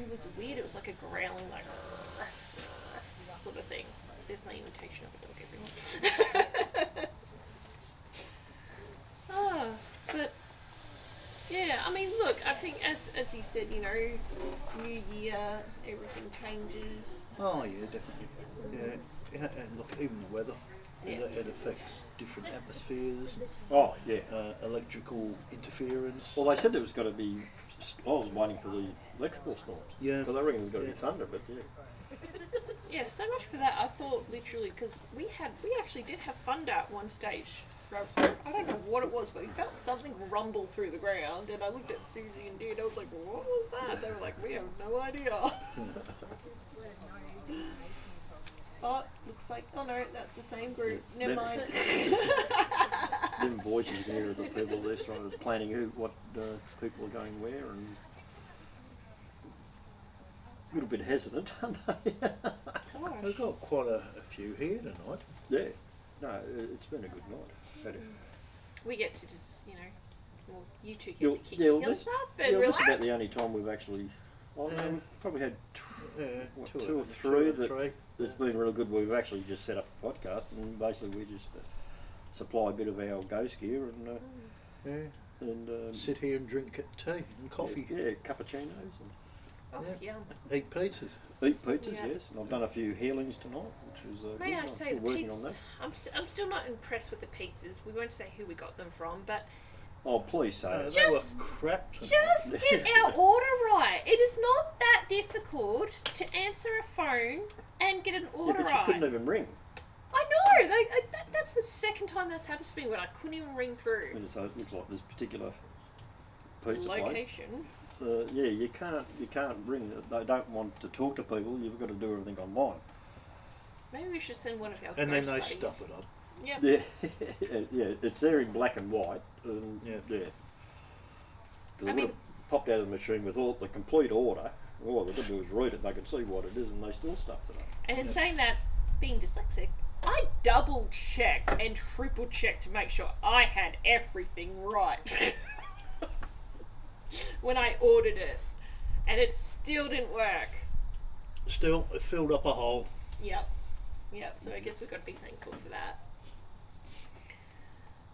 it was weird. It was like a growling, like sort of thing. There's my imitation of a dog, everyone. But yeah, I mean, look, I think as you said, you know, New Year, everything changes. Oh yeah, definitely. Yeah, and look, even the weather, it affects different atmospheres. Oh, yeah. Electrical interference. Well, they said there was going to be. I was waiting for the electrical storms. Yeah. But they reckon there's going to be thunder, but yeah. Yeah, so much for that. I thought literally because we actually did have thunder at one stage. I don't know what it was, but we felt something rumble through the ground, and I looked at Susie and Dad. I was like, "What was that?" They were like, "We have no idea." Oh, looks like, oh no, that's the same group. Never mind. Them voices there of the people they're sort of planning what people are going where, and a little bit hesitant, aren't they? We've got quite a few here tonight. Yeah, no, it's been a good night. We get to just, you know, well, you two get You'll- to kick yeah, your well, heels this- up and This is relax. about the only time we've actually. Well, we've probably had two or three that's been really good. We've actually just set up a podcast, and basically we just supply a bit of our ghost gear and sit here and drink tea and coffee. Yeah, cappuccinos and Oh, yum. Eat pizzas. eat pizzas. Yeah. Yes, and I've done a few healings tonight, which is May good. I I'm say still the working on pizzas? that. I'm still not impressed with the pizzas. We won't say who we got them from, but Oh, please say it. They were Just- crap tonight. just get our order right. It is not that difficult to answer a phone and get an Yeah, order but you right. couldn't even ring. I know. That's the second time that's happened to me when I couldn't even ring through. And so it looks like this particular pizza place. Location. Yeah, you can't ring. They don't want to talk to people. You've got to do everything online. Maybe we should send one of our And then ghost they buddies. stuff it up. Yep. Yeah, yeah, it's there in black and white. And Yeah. yeah. 'Cause I I would mean- have popped out of the machine with all the complete order. All they could do was read it. They could see what it is, and they still stuffed it up. And in saying that, being dyslexic, I double checked and triple checked to make sure I had everything right when I ordered it, and it still didn't work. Still, it filled up a hole. Yep. So I guess we've got to be thankful for that.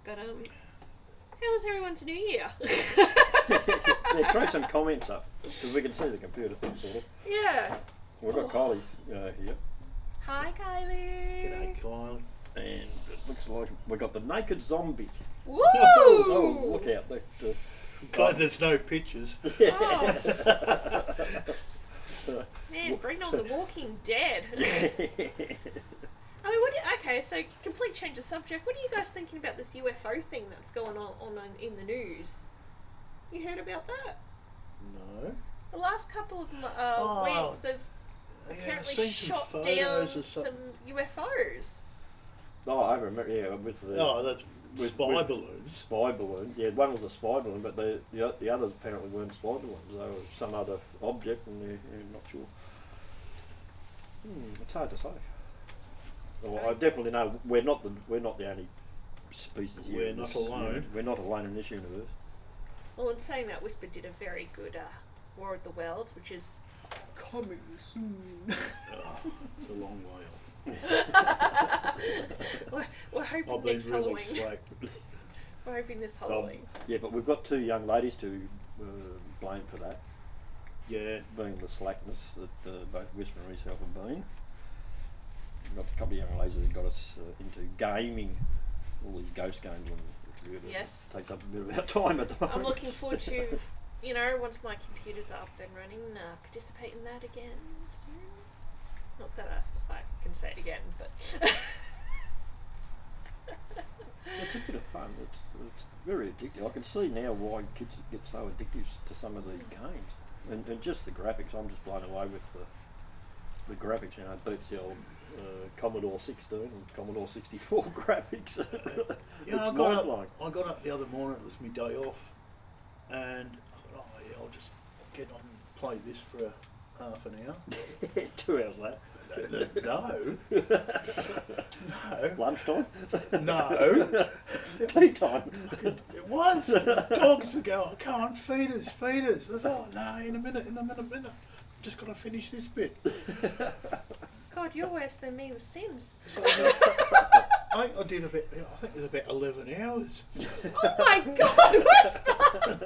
But how was everyone's New Year? Yeah, throw some comments up because we can see the computer thing sort of. Yeah. We've got Kylie here, Hi, Kylie. G'day, Kylie. and it looks like we got the naked zombie. Woo! Oh, look out! That, Glad there's no pictures. Man, bring on the Walking Dead. I mean, okay, so complete change of subject. What are you guys thinking about this UFO thing that's going on in the news? You heard about that? No. The last couple of Oh, weeks, they've Yeah, I've apparently seen some shot photos down of some UFOs. Oh, I remember. Yeah, with the Oh, that's with- spy with- balloons. spy balloon. Yeah, one was a spy balloon, but the others apparently weren't spy balloons. They were some other object, and they're not sure. It's hard to say. Well, I definitely know we're not the only species here. We're in not this alone. uni- We're not alone in this universe. Well, in saying that, Whisper did a very good War of the Worlds, which is coming soon. It's a long way we're hoping off. I've been next really Halloween. slack. We're hoping this Halloween. Yeah, but we've got two young ladies to blame for that, Yeah. being the slackness that both Whisper and myself have been. We've got a couple of young ladies that got us into gaming, all these ghost games, and Yes. it takes up a bit of our time at the moment. I'm looking forward to, once my computer's up and running, participate in that again soon. Not that I can say it again, but It's a bit of fun. It's very addictive. I can see now why kids get so addicted to some of these games, and just the graphics. I'm just blown away with the graphics. It beats the old Commodore 16 and Commodore 64 graphics. Yeah, It's mind-blowing. I got up the other morning, it was my day off, and I thought, oh yeah, I'll just get on and play this for half an hour. 2 hours later. No. No. Lunchtime? No. Tea time? It was. Dogs would go, I can't feed us. I thought, no, in a minute. just got to finish this bit. God, you're worse than me with Sims. So, I did I think it was about 11 hours. Oh my God, what's fun?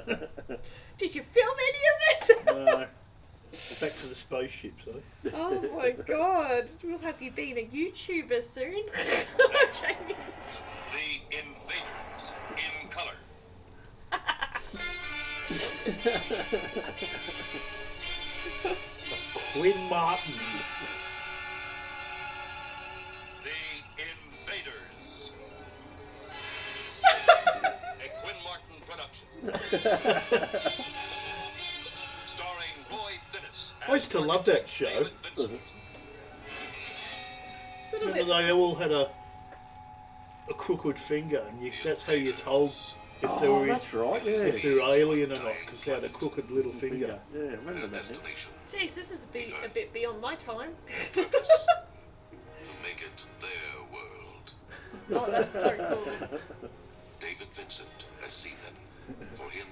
Did you film any of it? No. Back to the spaceships, though. Oh my God, we'll have you being a YouTuber soon. Jamie. The Invaders in color. Quinn Martin. The Invaders. A Quinn Martin production. Starring Roy Finnis. I used to love that show. David Vincent. Sort of Remember they all had a crooked finger, and that's how you told if they were that's right, yeah. if they were alien or not, because they had a crooked little finger. Yeah, remember Their that. Yeah. destination. Jeez, this is a bit beyond my time. Purpose. To make it their world. Oh, that's so cool. David Vincent has seen them. For him,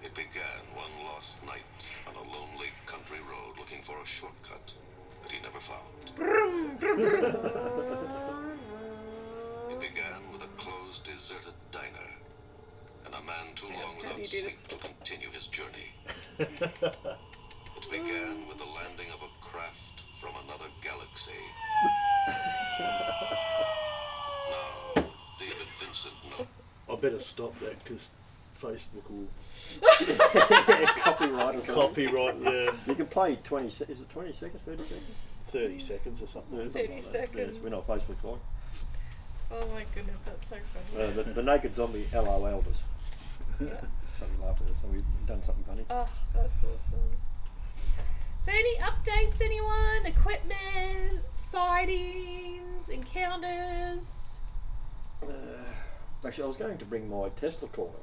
it began one lost night on a lonely country road looking for a shortcut that he never found. It began with a closed, deserted diner, and a man too long how do without you do sleep this? to continue his journey. It began with the landing of a craft from another galaxy. Now, David Vincent knows. I better stop that because Facebook will Copyright or something. copyright. Yeah, You can play 20 is it 20 seconds, 30 seconds? 30 seconds or something. Yeah, something like 30 that. seconds. Yes, we're not Facebook Live. Oh my goodness, that's so funny. The naked zombie LOL'd us. So we laughed at us, so we've done something funny. Oh, that's awesome. So any updates, anyone? Equipment, sightings, encounters? Actually, I was going to bring my Tesla coil,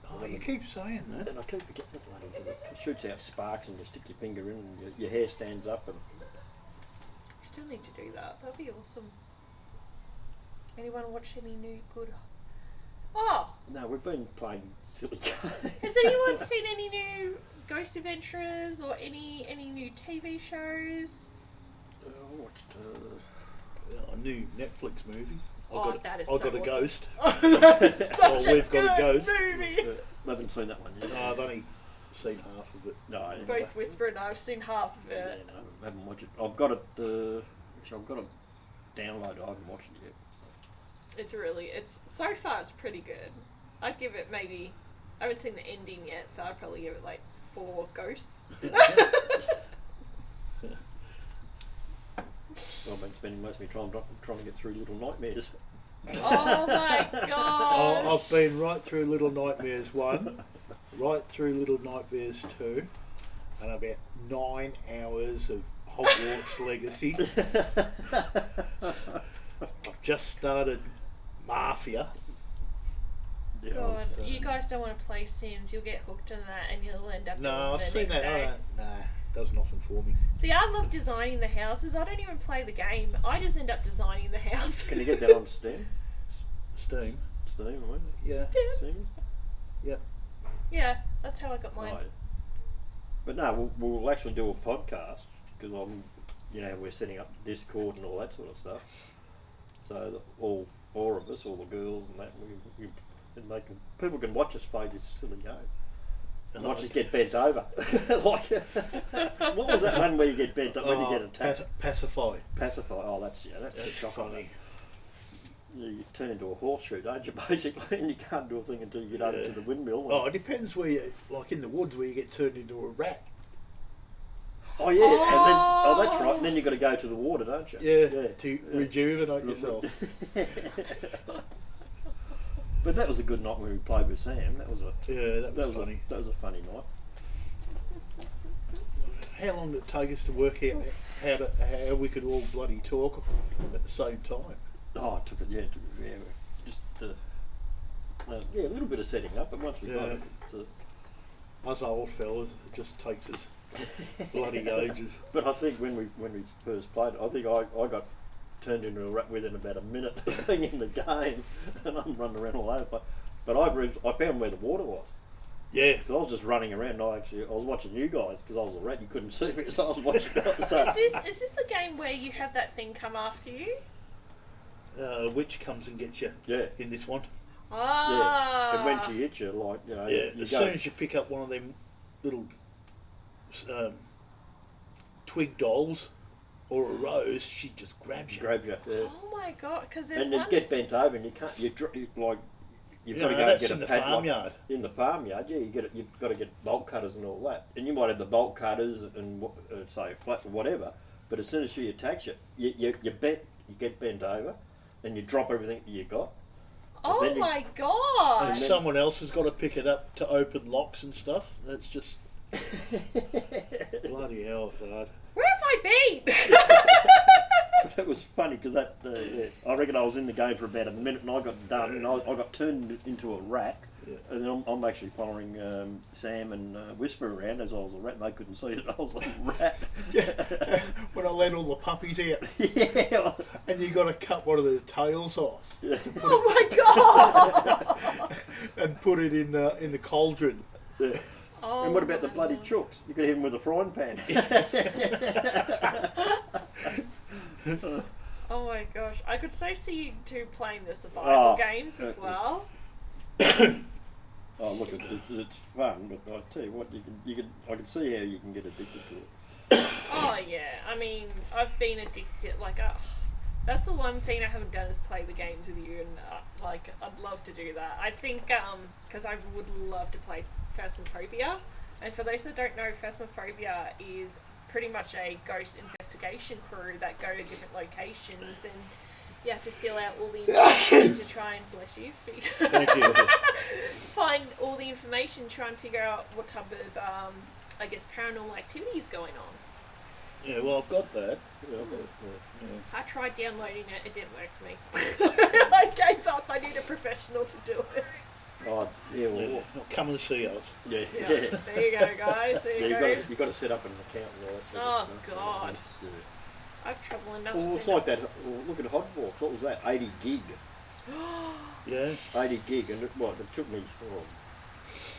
Oh, you keep saying that. and I keep forgetting it. Bloody, it shoots out sparks, and you stick your finger in, and your hair stands up. And We still need to do that. That'd be awesome. Anyone watch any new good? Oh, no, we've been playing silly games. has anyone seen any new Ghost Adventurers or any new TV shows? I watched. A new Netflix movie. Oh, that is I so got a awesome. ghost. Such Oh, we've got a good ghost. movie. I haven't seen that one yet. No, I've only seen half of it. No, I Both Whisper and I've seen half of yeah, it. no, I haven't watched it. I've got it. Actually, I've got it downloaded. I haven't watched it yet. It's so far it's pretty good. I'd give it maybe, I haven't seen the ending yet, so I'd probably give it like 4 ghosts. I've been spending most of my time trying to get through Little Nightmares. Oh my god! I've been right through Little Nightmares 1, right through Little Nightmares 2, and about 9 hours of Hogwarts Legacy. I've just started Mafia. Yeah, God, so- you guys don't want to play Sims. You'll get hooked on that, and you'll end up. No, doing I've the seen next that. day. Nah, does nothing for me. See, I love designing the houses. I don't even play the game. I just end up designing the house. Can you get that on Steam? Steam. Steam, I mean. Yeah. Steam? Yep. Yeah, that's how I got mine. Right. But no, we'll actually do a podcast because we're setting up Discord and all that sort of stuff. So that all 4 of us, all the girls and that, people can watch us play this silly game. And watch us get bent over. Like, what was that one where you get bent up when you get attacked? Pacify. Pacify. Oh, that's the That's shocker. funny. You turn into a horseshoe, don't you, basically, and you can't do a thing until you get over Yeah. to the windmill. Oh, it depends where you, like in the woods, where you get turned into a rat. Oh, yeah, and then, that's right, and then you've got to go to the water, don't you? Yeah, to rejuvenate yourself. But that was a good night when we played with Sam. That was That was funny. That was a funny night. How long did it take us to work out how we could all bloody talk at the same time? Oh, it took it, just a little bit of setting up, but once we got Yeah. it, Us old fellas, it just takes us bloody ages. But I think when we first played it, I think I got turned into a rat within about a minute of being in the game, and I'm running around all over. But I found where the water was, Yeah. 'Cause I was just running around. I was watching you guys because I was a rat. You couldn't see me, so I was watching. So, Is this the game where you have that thing come after you? A witch comes and gets you yeah, in this one. Ah. and when she hits you, like Yeah. you As go. soon as you pick up one of them little twig dolls or a rose, she just grabs you. grabs you. Yeah. Oh my god! Because there's And you one. get bent over, and you can't. You've You got to know, go and that's get in a the padlock. farmyard. In the farmyard, yeah, you've got to get bolt cutters and all that, and you might have the bolt cutters and say flat or whatever, but as soon as she attacks you, you get bent over, and you drop everything that you got. Oh then you- my And god! someone else has got to pick it up to open locks and stuff. That's just bloody hell, it's hard. Where have I been? It was funny because I reckon I was in the game for about a minute, and I got done, and I got turned into a rat. Yeah. And then I'm actually following Sam and Whisper around as I was a rat, and they couldn't see that I was a rat. When I let all the puppies out, Yeah. and you got to cut one of the tails off Yeah. Oh my god! and put it in the cauldron. Yeah. Oh And what about the my bloody God. chooks? You could hit them with a frying pan. Oh my gosh! I could so see you two playing the survival Oh, games as it was- well. Oh, look, it's fun, but I tell you what, I can see how you can get addicted to it. Oh yeah, I mean, I've been addicted. Like, that's the one thing I haven't done is play the games with you, and like, I'd love to do that. I think because I would love to play Phasmophobia, and for those that don't know, Phasmophobia is pretty much a ghost investigation crew that go to different locations, and you have to fill out all the information to try and bless you. Thank you. Find all the information, try and figure out what type of I guess paranormal activity is going on. Yeah, well, I've got that. I tried downloading it, it didn't work for me. I gave up, I need a professional to do it. Oh, yeah, well, Yeah. Well, come and see us. yeah. Yeah. There you go, guys, there Yeah, you go. you've got to set up an account and all that sort Oh, of stuff. God. It's, I have trouble enough well, it's setting like that. Well, look at Hotbox. What was that? 80 gig. Yeah. 80 gig, and it took me,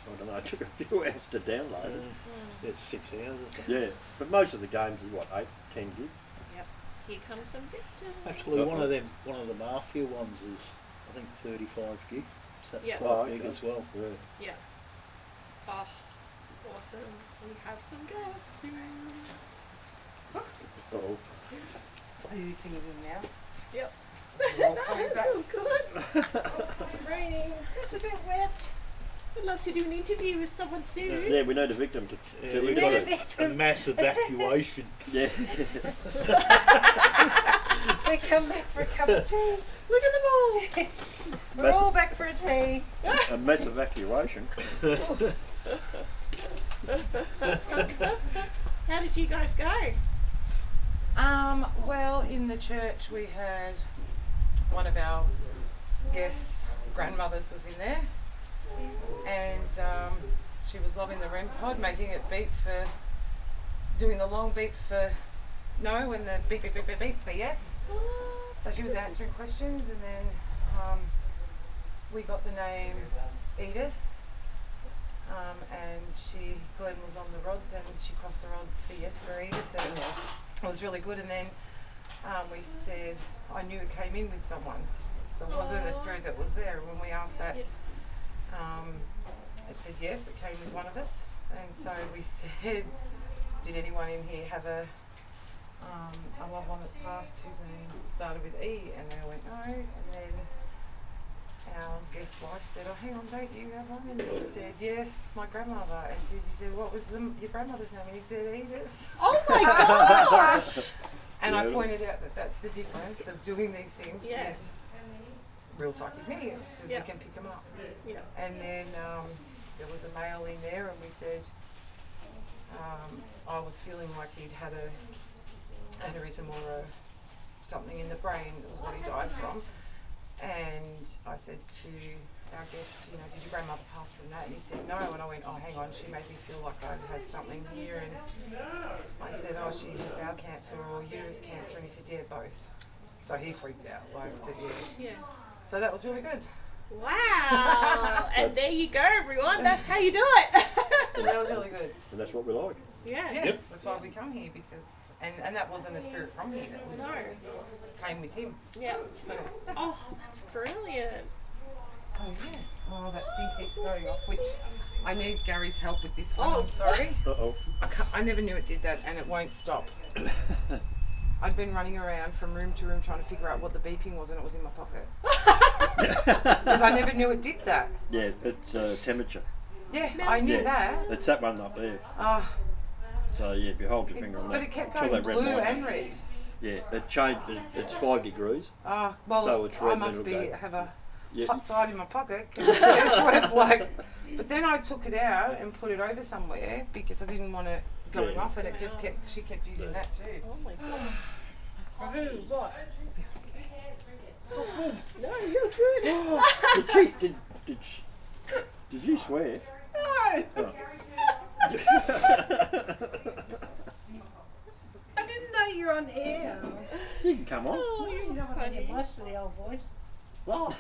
I don't know, it took a few hours to download it. It's 6 hours or something. Yeah, but most of the games are what, 8, 10 gig? Yep. Here comes some victims. Actually, one of the Mafia ones is, I think, 35 gig. So that's Yeah. quite Oh, big okay. as well. Yeah. Yeah. Oh, awesome. We have some guests soon. Oh, Are you singing now? Yep. Well, That's all good. Raining. Just a bit wet. I'd love to do an interview with someone soon. yeah, we know the victim to Yeah, we've we got need it. a victim. mass evacuation. Yeah. We come back for a cup of tea. Look at them all. We're all back for a tea. A mass evacuation. How did you guys go? Well, in the church we had one of our guests' grandmothers was in there, and she was loving the REM pod, making it beep for, doing the long beep for no and the beep beep beep beep beep for yes. So she was answering questions, and then we got the name Edith, and Glenn was on the rods, and she crossed the rods for yes for Edith, and it was really good. And then we said, I knew it came in with someone, so it wasn't a spirit that was there. When we asked that, it said yes, it came with one of us, and so we said, did anyone in here have a loved one that's passed whose name started with E? And they went no, and then our guest wife said, oh, hang on, don't you have one? And he said, yes, my grandmother. And Susie said, what was your grandmother's name? And he said, Edith. Oh my gosh! And I Yeah. pointed out that that's the difference of doing these things Yeah. with real psychic mediums, because Yeah. we can pick them up. Yeah. And then there was a male in there, and we said, I was feeling like he'd had a aneurysm or something in the brain. That was what he died from. And I said to our guest, you know, did your grandmother pass from that? And he said no. And I went, oh, hang on, she made me feel like I had something here. And I said, oh, she had bowel cancer or uterus cancer. And he said, yeah, both. So he freaked out, like, but yeah. Yeah. So that was really good. Wow! And there you go, everyone. That's how you do it. That was really good. And that's what we like. Yeah. Yeah, Yep. that's why we come here, because and that wasn't a spirit from here. That was No. came with him. Yeah. Oh, that's brilliant. Oh yes. Oh, that thing keeps going off. Which I need Gary's help with this one. Oh. I'm sorry. Uh-oh. I never knew it did that, and it won't stop. I'd been running around from room to room trying to figure out what the beeping was, and it was in my pocket because I never knew it did that. Yeah, it's temperature. Yeah, I knew Yeah. that. It's that one up there. Ah, So yeah, if you hold your finger on that. but it kept till going that red blue light- and red. Yeah, it changed. It's 5 degrees. Ah, well, So it's I red, must then be it'll go. have a Yeah. hot side in my pocket. 'Cause it was like, but then I took it out and put it over somewhere because I didn't want it going Yeah. off, and it just kept. She kept using that too. Oh my god. What? No, you're good. Did you swear? No. Oh. I didn't know you were on air. You can come on. Oh, You you're know what I funny. get most of the old voice. Oh,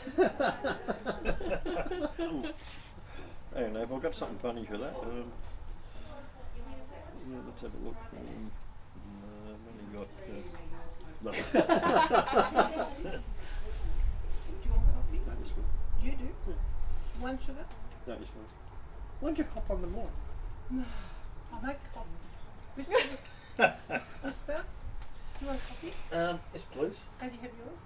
I don't know if I've got something funny for that. Yeah, let's have a look. I've only got. No. Do you want coffee? That is good. You do? One sugar? That is good. Why'd you hop on the mic? I like coffee. Whisper. Whisper. Do you want coffee? Yes, please. How do you have yours?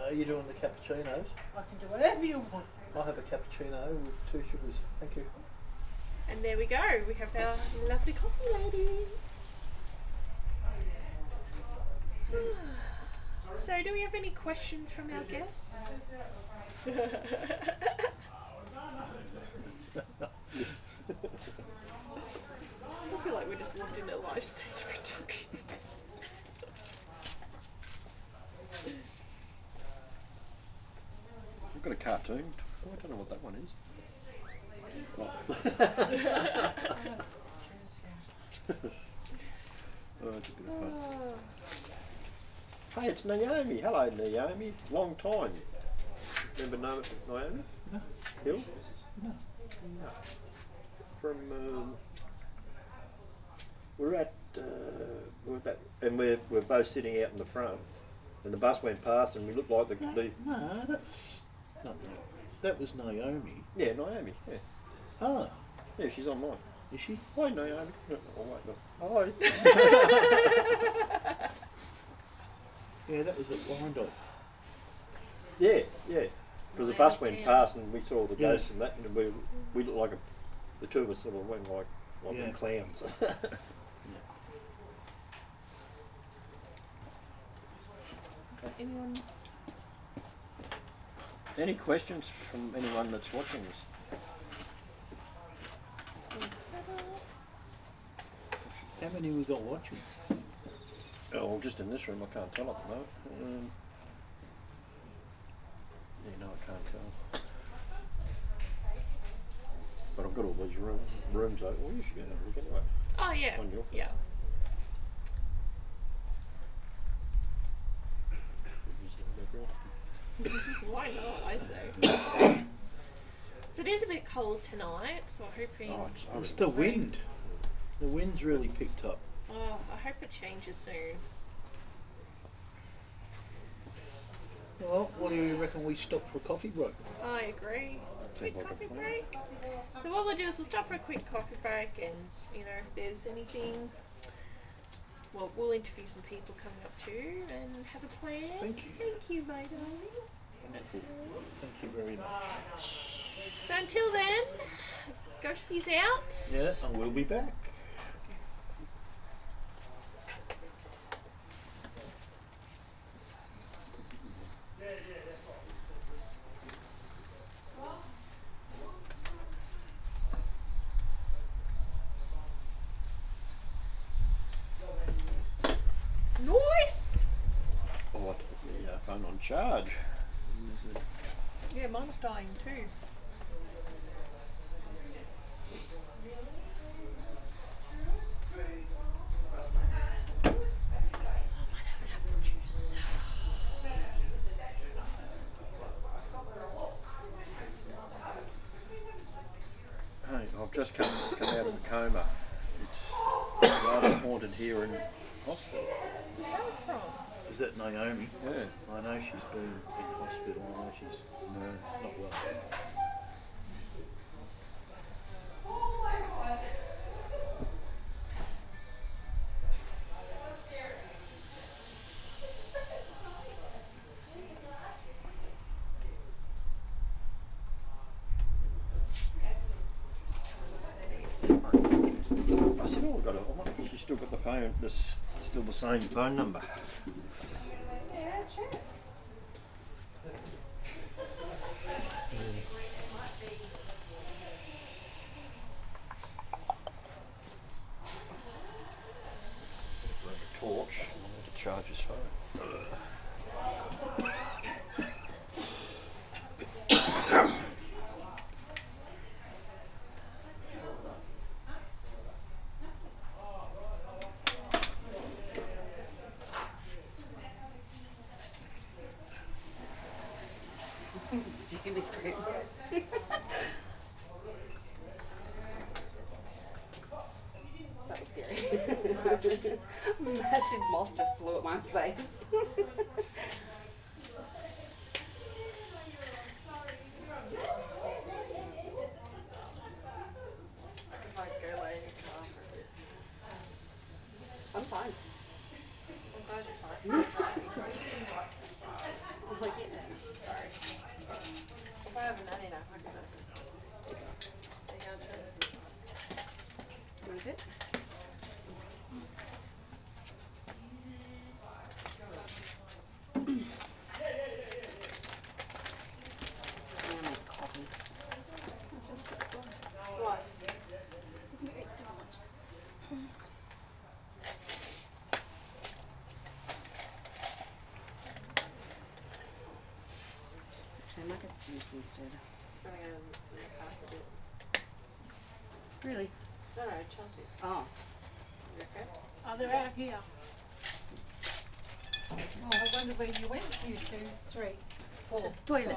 Are you doing the cappuccinos? I can do whatever you want. I'll have a cappuccino with 2 sugars. Thank you. and there we go. We have our lovely coffee lady. So, do we have any questions from our guests? I feel like we just walked into a live stage production. I've got a cartoon. Oh, I don't know what that one is. Oh, it's a bit of fun. Oh, Hey, it's Naomi. Hello, Naomi. Long time. Remember Naomi? No. Hill? No. No. From we're at and we're both sitting out in the front, and the bus went past, and we looked like the No, that's not Naomi. That was Naomi. yeah, Naomi. Yeah, Ah, yeah, she's on mine. is she? Hi, Naomi. No, oh, wait, no. Hi. Yeah, that was at Wyandotte. Yeah, yeah. Because the bus went Damn. past, and we saw the Yeah. ghosts and that, and we looked like the two of us sort of went like Yeah. clowns. anyone? Any questions from anyone that's watching us? How many we got watching? Oh, well, just in this room, I can't tell at the moment. Yeah, no, I can't tell. But I've got all these rooms open. Well, you should go and have a look anyway. Oh yeah. On your- Yeah. Why not? I say. So it is a bit cold tonight, so I'm hoping. Oh, It's the wind. The wind's really picked up. Oh, I hope it changes soon. Well, what do you reckon we stop for a coffee break? I agree. Quick Sounds like a coffee plan. break. So what we'll do is we'll stop for a quick coffee break, and if there's anything, well, we'll interview some people coming up too and have a plan. Thank you. Thank you, my darling. Wonderful. Thank you very much. So until then, Ghostie's out. Yeah, and we'll be back. Nice. Oh, I took the phone on charge. Yeah, mine's dying too. just come out of a coma. It's rather haunted here in hospital. Where's that from? Is that Naomi? Yeah. I know she's been in hospital. I know she's not well. I said, oh, I wonder if she's still got the phone, still the same phone number. Yeah, check. Grab a torch to charge his phone. Did you hear me scream? That was scary. Massive moth just flew at my face. If I go lay in your car for a bit. I'm fine. I'm glad you're fine. I'm like, yeah. Sorry. If I have a nanny nap, I can open. There you go, Jess. What is it? I'm gonna make coffee. What? Actually, I might get juice instead. I'm going to sit in the car for a bit. Really? No, Chelsea. Oh. You okay? Oh, they're out here. Oh, I wonder where you went. You 2, 3, 4. Toilet.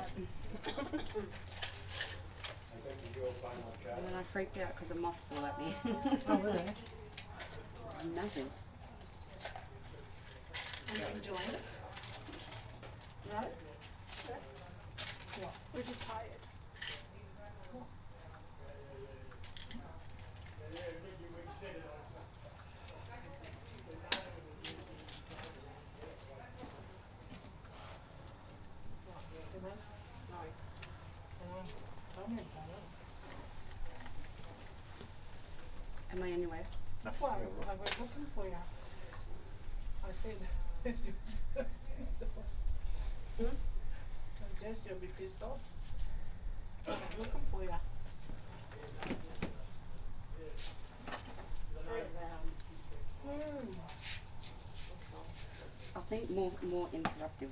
And then I freaked out because a moth flew at me. Oh, really? Nothing. Are you enjoying it? No? What? We're just tired. Am I anywhere? Well, I was looking for you. I said, Hmm? I guess you'll be pissed off. I was looking for you. I think more interruptive.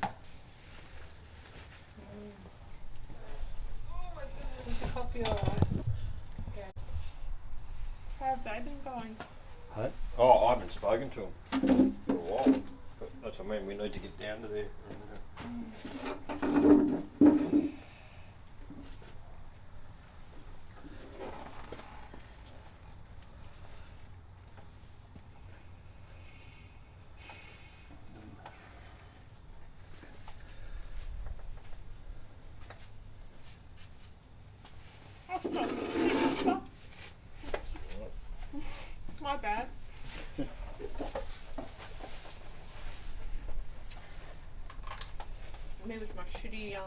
Is the coffee alright? How have they been going? Hey? Oh, I haven't spoken to him for a while. But that's what I mean, we need to get down to there. My bad. Me with my shitty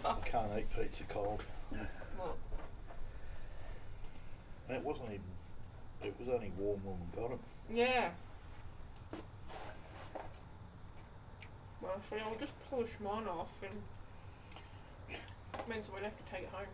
I can't eat pizza cold. What? And it wasn't even. It was only warm when we got it. Yeah. Well, so I'll just polish mine off and means we'd have to take it home.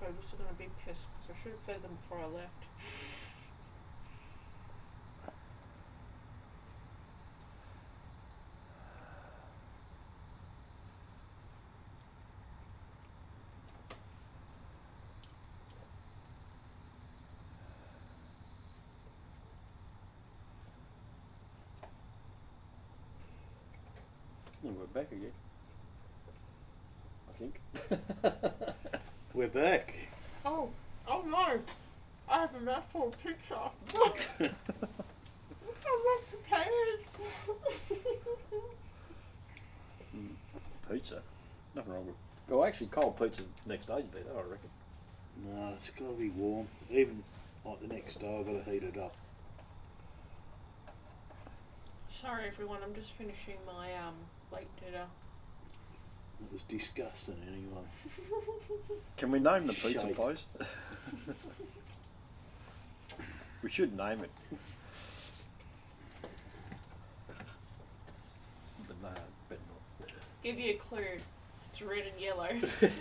Toby's are going to be pissed because I should have fed them before I left. And we're back again. I think. We're back. Oh no! I have a mouthful of pizza. I'm not prepared. Pizza. Nothing wrong with. Well, actually, cold pizza next day's better, I reckon. No, it's got to be warm. Even like the next day, I've got to heat it up. Sorry everyone, I'm just finishing my late dinner. It was disgusting anyway. Can we name the pizza Shite. place? We should name it. But no, better not. Give you a clue. It's red and yellow.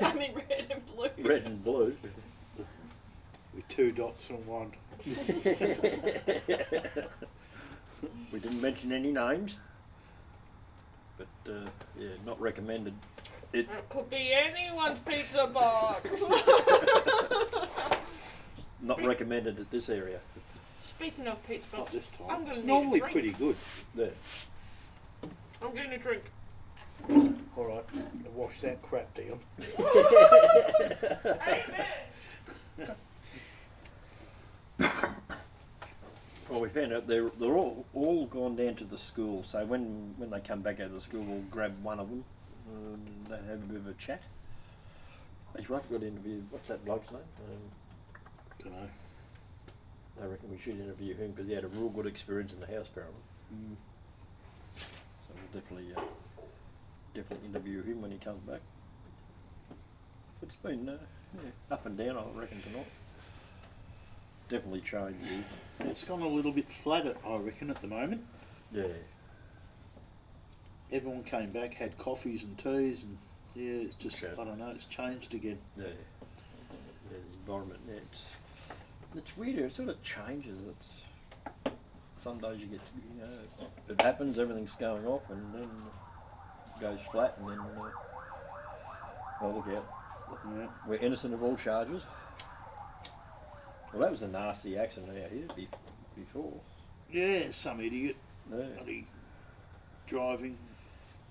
I mean red and blue. Red and blue. With 2 dots on one. We didn't mention any names, but yeah, not recommended. It It could be anyone's pizza box. not recommended at this area. Speaking of pizza Not box, this I'm time. going It's to normally need a drink. pretty good. There. I'm getting a drink. Alright, wash that crap down. Well, we found out they're all gone down to the school. So when they come back out of the school, we'll grab one of them and they have a bit of a chat. He's right. We've got to interview. What's that bloke's name? Don't know. I reckon we should interview him because he had a real good experience in the house, apparently. Mm. So we'll definitely interview him when he comes back. It's been up and down, I reckon, tonight. Definitely changed. It's gone a little bit flat, I reckon, at the moment. Yeah. Everyone came back, had coffees and teas, and yeah, it's just, Okay. I don't know, it's changed again. Yeah. Yeah, the environment. Yeah, it's weird. It sort of changes. It's some days you get, it happens. Everything's going off, and then it goes flat, and then oh, look out. Yeah. We're innocent of all charges. Well, that was a nasty accident out here before. Yeah, some idiot Yeah. bloody driving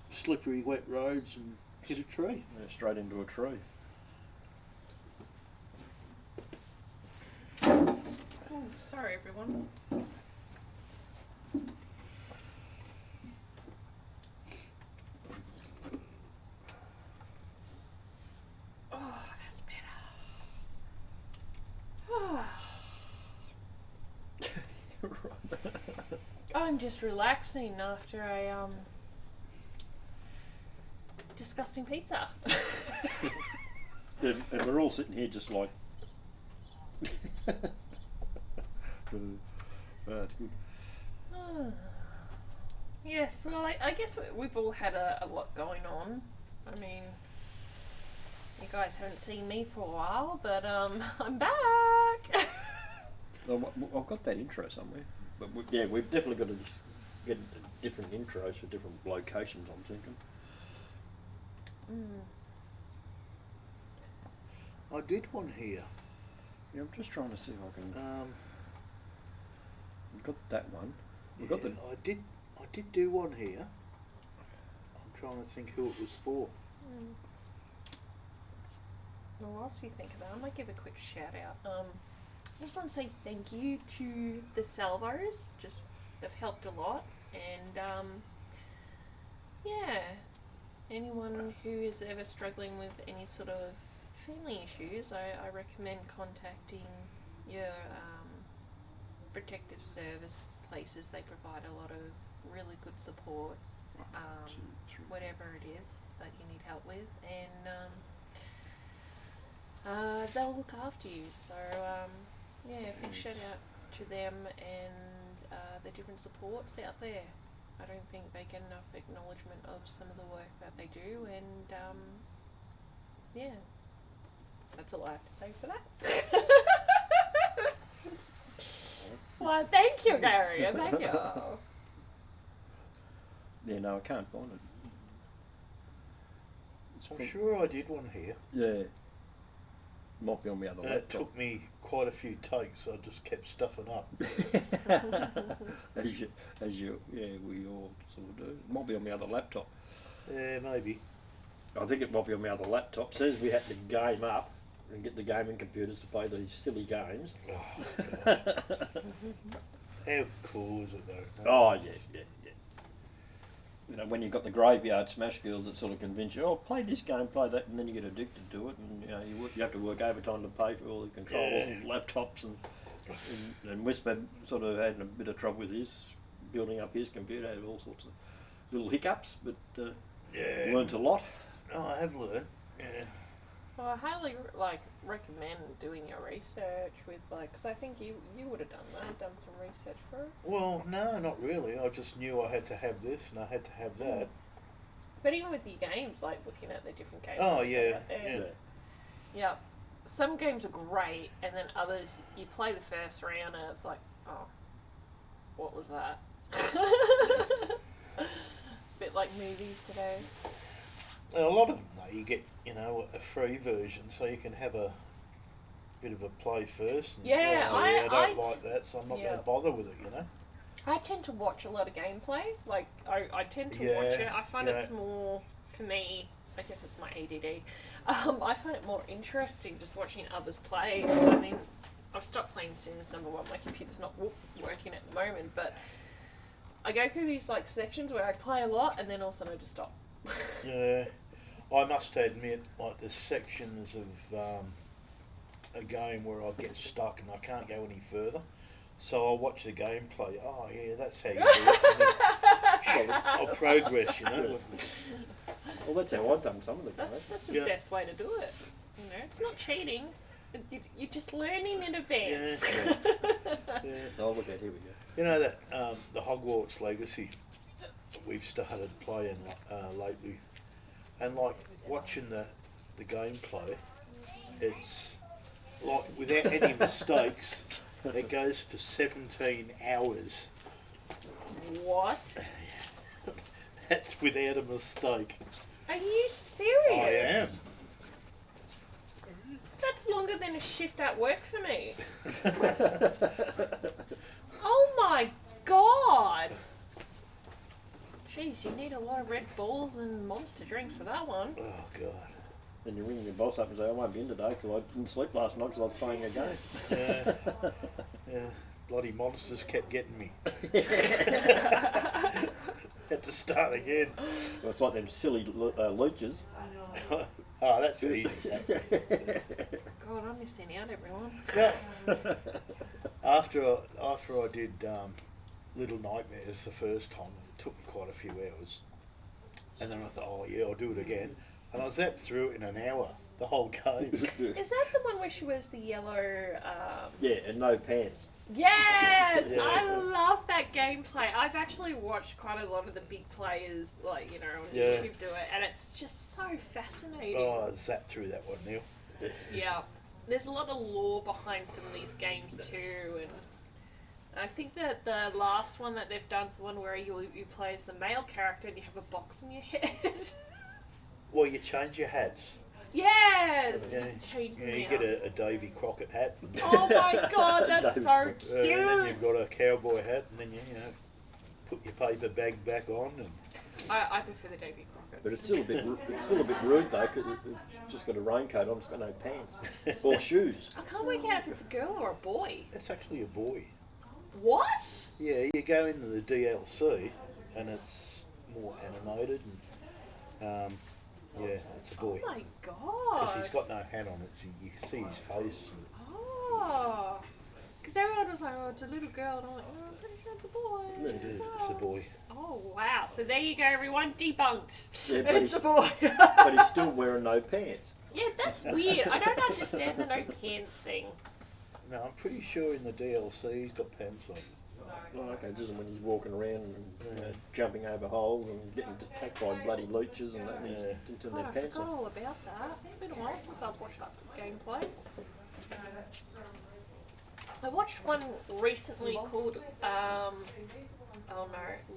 slippery, wet roads and hit a tree. Yeah, straight into a tree. Oh, sorry everyone. Oh, that's better. I'm just relaxing after a disgusting pizza. And we're all sitting here just like. That's good. Yes, well, I guess we've all had a lot going on. I mean, you guys haven't seen me for a while, but I'm back. I've got that intro somewhere, but we've definitely got to just get different intros for different locations. I'm thinking. I did one here. Yeah, I'm just trying to see if I can. Um, We've got that one. We've yeah, got the. I did do one here. I'm trying to think who it was for. Well, whilst you think about it, I might give a quick shout out. I just want to say thank you to the Salvos. Just they've helped a lot, and yeah, anyone who is ever struggling with any sort of family issues, I recommend contacting your protective service places. They provide a lot of really good supports, whatever it is that you need help with, and they'll look after you. So yeah, big shout out to them and the different supports out there. I don't think they get enough acknowledgement of some of the work that they do, and yeah, That's all I have to say for that. Well, thank you, Gary. Thank you. Yeah, no, I can't find it. I'm sure I did one here. Yeah. Might be on my other And it laptop. took me quite a few takes, so I just kept stuffing up. Yeah, we all sort of do. It might be on my other laptop. Yeah, maybe. I think it might be on my other laptop. It says we had to game up and get the gaming computers to play these silly games. Oh, God. How cool is it though? Oh, yeah. You know, when you've got the graveyard smash girls that sort of convince you, oh, play this game, play that, and then you get addicted to it, and you know you have to work overtime to pay for all the controllers and laptops, and Whisper sort of had a bit of trouble with his building up his computer, had all sorts of little hiccups, but learnt a lot. Oh, I have learned. Yeah. Well, I highly recommend doing your research with because I think you would have done some research for it. Well, no, not really. I just knew I had to have this and I had to have that. But even with your games, like looking at the different games. Oh, like yeah, that, yeah. Some games are great, and then others you play the first round and it's like, oh, what was that? Bit like movies today. A lot of them, though, you get, a free version, so you can have a bit of a play first. And, Yeah, I don't like that, so I'm not going yeah. to bother with it, I tend to watch a lot of gameplay. Like, I tend to watch it. I find it's more, for me, I guess it's my ADD. I find it more interesting just watching others play. I mean, I've stopped playing Sims, number one. My computer's not working at the moment, but I go through these, sections where I play a lot, and then all of a sudden I just stop. Yeah. I must admit, there's sections of a game where I get stuck and I can't go any further. So I'll watch the gameplay. Oh, yeah, that's how you do it. And then I'll progress, Well, that's how I've done some of the games. That's the best way to do it. It's not cheating. You're just learning in advance. Yeah. Oh, look at here we go. You know that the Hogwarts Legacy we've started playing lately, and watching the gameplay, it's without any mistakes, it goes for 17 hours. What? That's without a mistake. Are you serious? I am. That's longer than a shift at work for me. Oh my god! Jeez, you need a lot of Red Bulls and Monster drinks for that one. Oh god. Then you ring your boss up and say, I won't be in today because I didn't sleep last night because I was playing a game. Yeah. Bloody monsters kept getting me. Had to start again. Well, it's like them silly leeches. Oh, that's easy. God, I'm missing out, everyone. Yeah. After I did Little Nightmares the first time, it took me quite a few hours. And then I thought, oh yeah, I'll do it again. And I zapped through it in an hour, the whole game. Is that the one where she wears the yellow... Yeah, and no pants. Yes! Yeah. I love that gameplay. I've actually watched quite a lot of the big players, on YouTube do it, and it's just so fascinating. Oh, I zapped through that one, Neil. Yeah. There's a lot of lore behind some of these games too, and I think that the last one that they've done is the one where you play as the male character and you have a box in your head. Well, you change your hats. Yes! Yeah, Change them you out. get a Davy Crockett hat. Oh my god, that's so cute! And then you've got a cowboy hat, and then you put your paper bag back on. And I prefer the Davy Crockett. But it's still a bit rude though, because it's just got a raincoat on, it's got no pants. Or shoes. I can't work out if it's a girl or a boy. it's actually a boy. What? Yeah, you go into the DLC, and it's more animated, and yeah, it's a boy. Oh my Because god. he's got no hat on it, so you can see his face. Oh. Because everyone was like, oh, it's a little girl. And I'm like, oh, I'm pretty sure it's a boy. It is, it's a boy. Oh, wow. So there you go, everyone. Debunked. Yeah, but It's a boy. But he's still wearing no pants. Yeah, that's weird. I don't understand the no pants thing. No, I'm pretty sure in the DLC he's got pants on. Oh, okay, just when he's walking around and jumping over holes and getting attacked by bloody leeches and that, and he's into God, their I pants forgot off. all about that. It's been a while since I've watched that gameplay. I watched one recently called, oh no,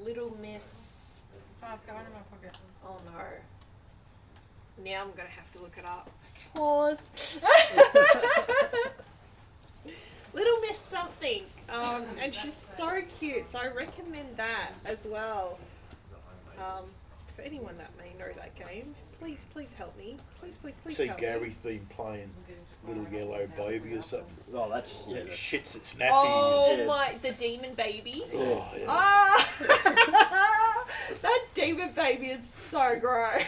Little Miss. Five, go in my pocket. Oh no. Now I'm gonna have to look it up. Pause. Little Miss something. And she's so cute, so I recommend that as well. For anyone that may know that game, please help me. Please See, help Gary's been playing Little Yellow Baby or something. Oh, that's It that's- shits its me. nappy. Oh Yeah. my, the demon baby. Oh, yeah. Ah! That demon baby is so gross.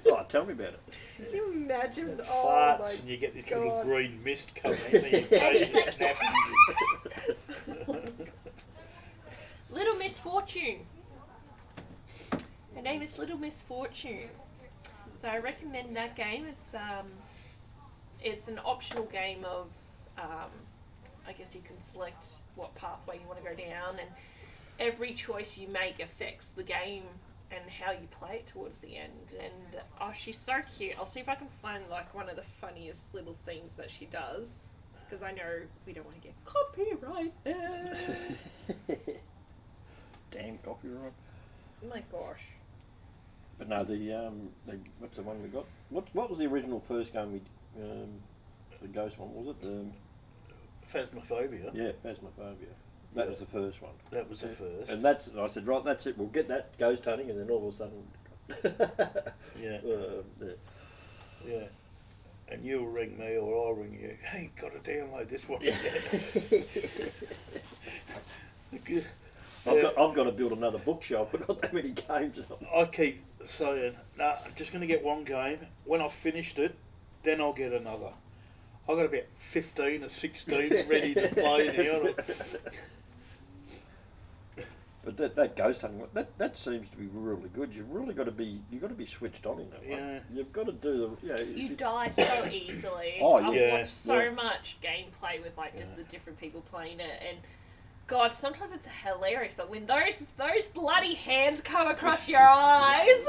Oh, tell me about it. Can you imagine? Oh Farts my and you get this little God. green mist coming in and you change its nappy. Little Miss Fortune. Her name is Little Miss Fortune. So I recommend that game. It's an optional game of, I guess you can select what pathway you want to go down, and every choice you make affects the game and how you play it towards the end. And oh, she's so cute. I'll see if I can find like one of the funniest little things that she does, because I know we don't want to get copyrighted. Damn copyright. Oh my gosh. But no, the what's the one we got? What was the original first game we the ghost one, was it? Phasmophobia. Yeah, Phasmophobia. That was the first one. That was the first. And I said, right, that's it. We'll get that ghost hunting, and then all of a sudden, Yeah. yeah. Yeah. And you'll ring me or I'll ring you. Hey, got to download this one. I've got to build another bookshelf. I've got that many games. I keep saying, nah, I'm just going to get one game. When I've finished it, then I'll get another. I've got about 15 or 16 ready to play now. But that ghost hunting, that seems to be really good. You've got to be switched on in that one. Yeah. You've got to do the You die so easily. Oh, I've yeah. watched so Yeah. much gameplay with like just the different people playing it, and God, sometimes it's hilarious. But when those bloody hands come across your eyes,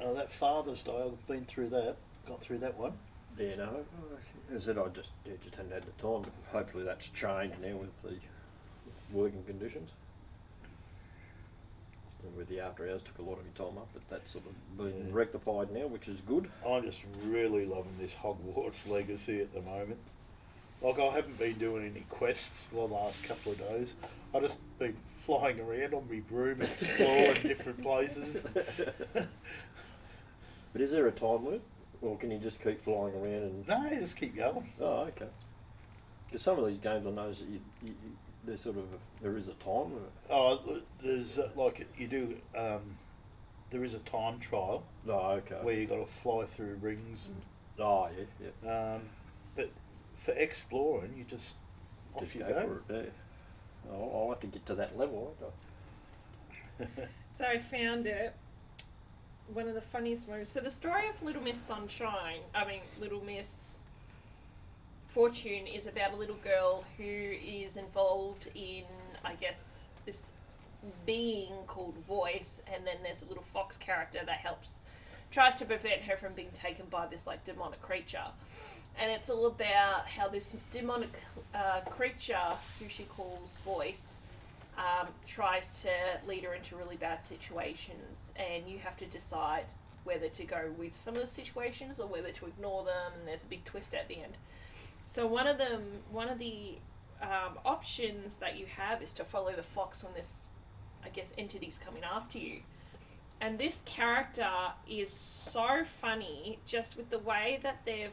Oh, that Father's Day, I've been through that. Got through that one. Yeah, no. As I said, I just hadn't had the time. But hopefully that's changed now with the working conditions. And with the after hours took a lot of your time up, but that's sort of been rectified now, which is good. I'm just really loving this Hogwarts Legacy at the moment. Like, I haven't been doing any quests the last couple of days. I've just been flying around on my broom and exploring different places. But is there a time limit? Or can you just keep flying around and... No, just keep going. Oh, okay. Because some of these games I know that there's sort of... there is a time limit. Oh, there's like you do. There is a time trial Oh, okay. where you got to fly through rings, Oh, yeah. but for exploring, you just off Just you go go. for it, yeah. I'll have to get to that level, won't I? so I found it. One of the funniest moments. So the story of Little Miss Fortune is about a little girl who is involved in, I guess, this being called Voice, and then there's a little fox character that tries to prevent her from being taken by this like demonic creature. And it's all about how this demonic creature, who she calls Voice, tries to lead her into really bad situations, and you have to decide whether to go with some of the situations or whether to ignore them, and there's a big twist at the end. So one of the options that you have is to follow the fox when this, I guess, entity's coming after you. And this character is so funny just with the way that they've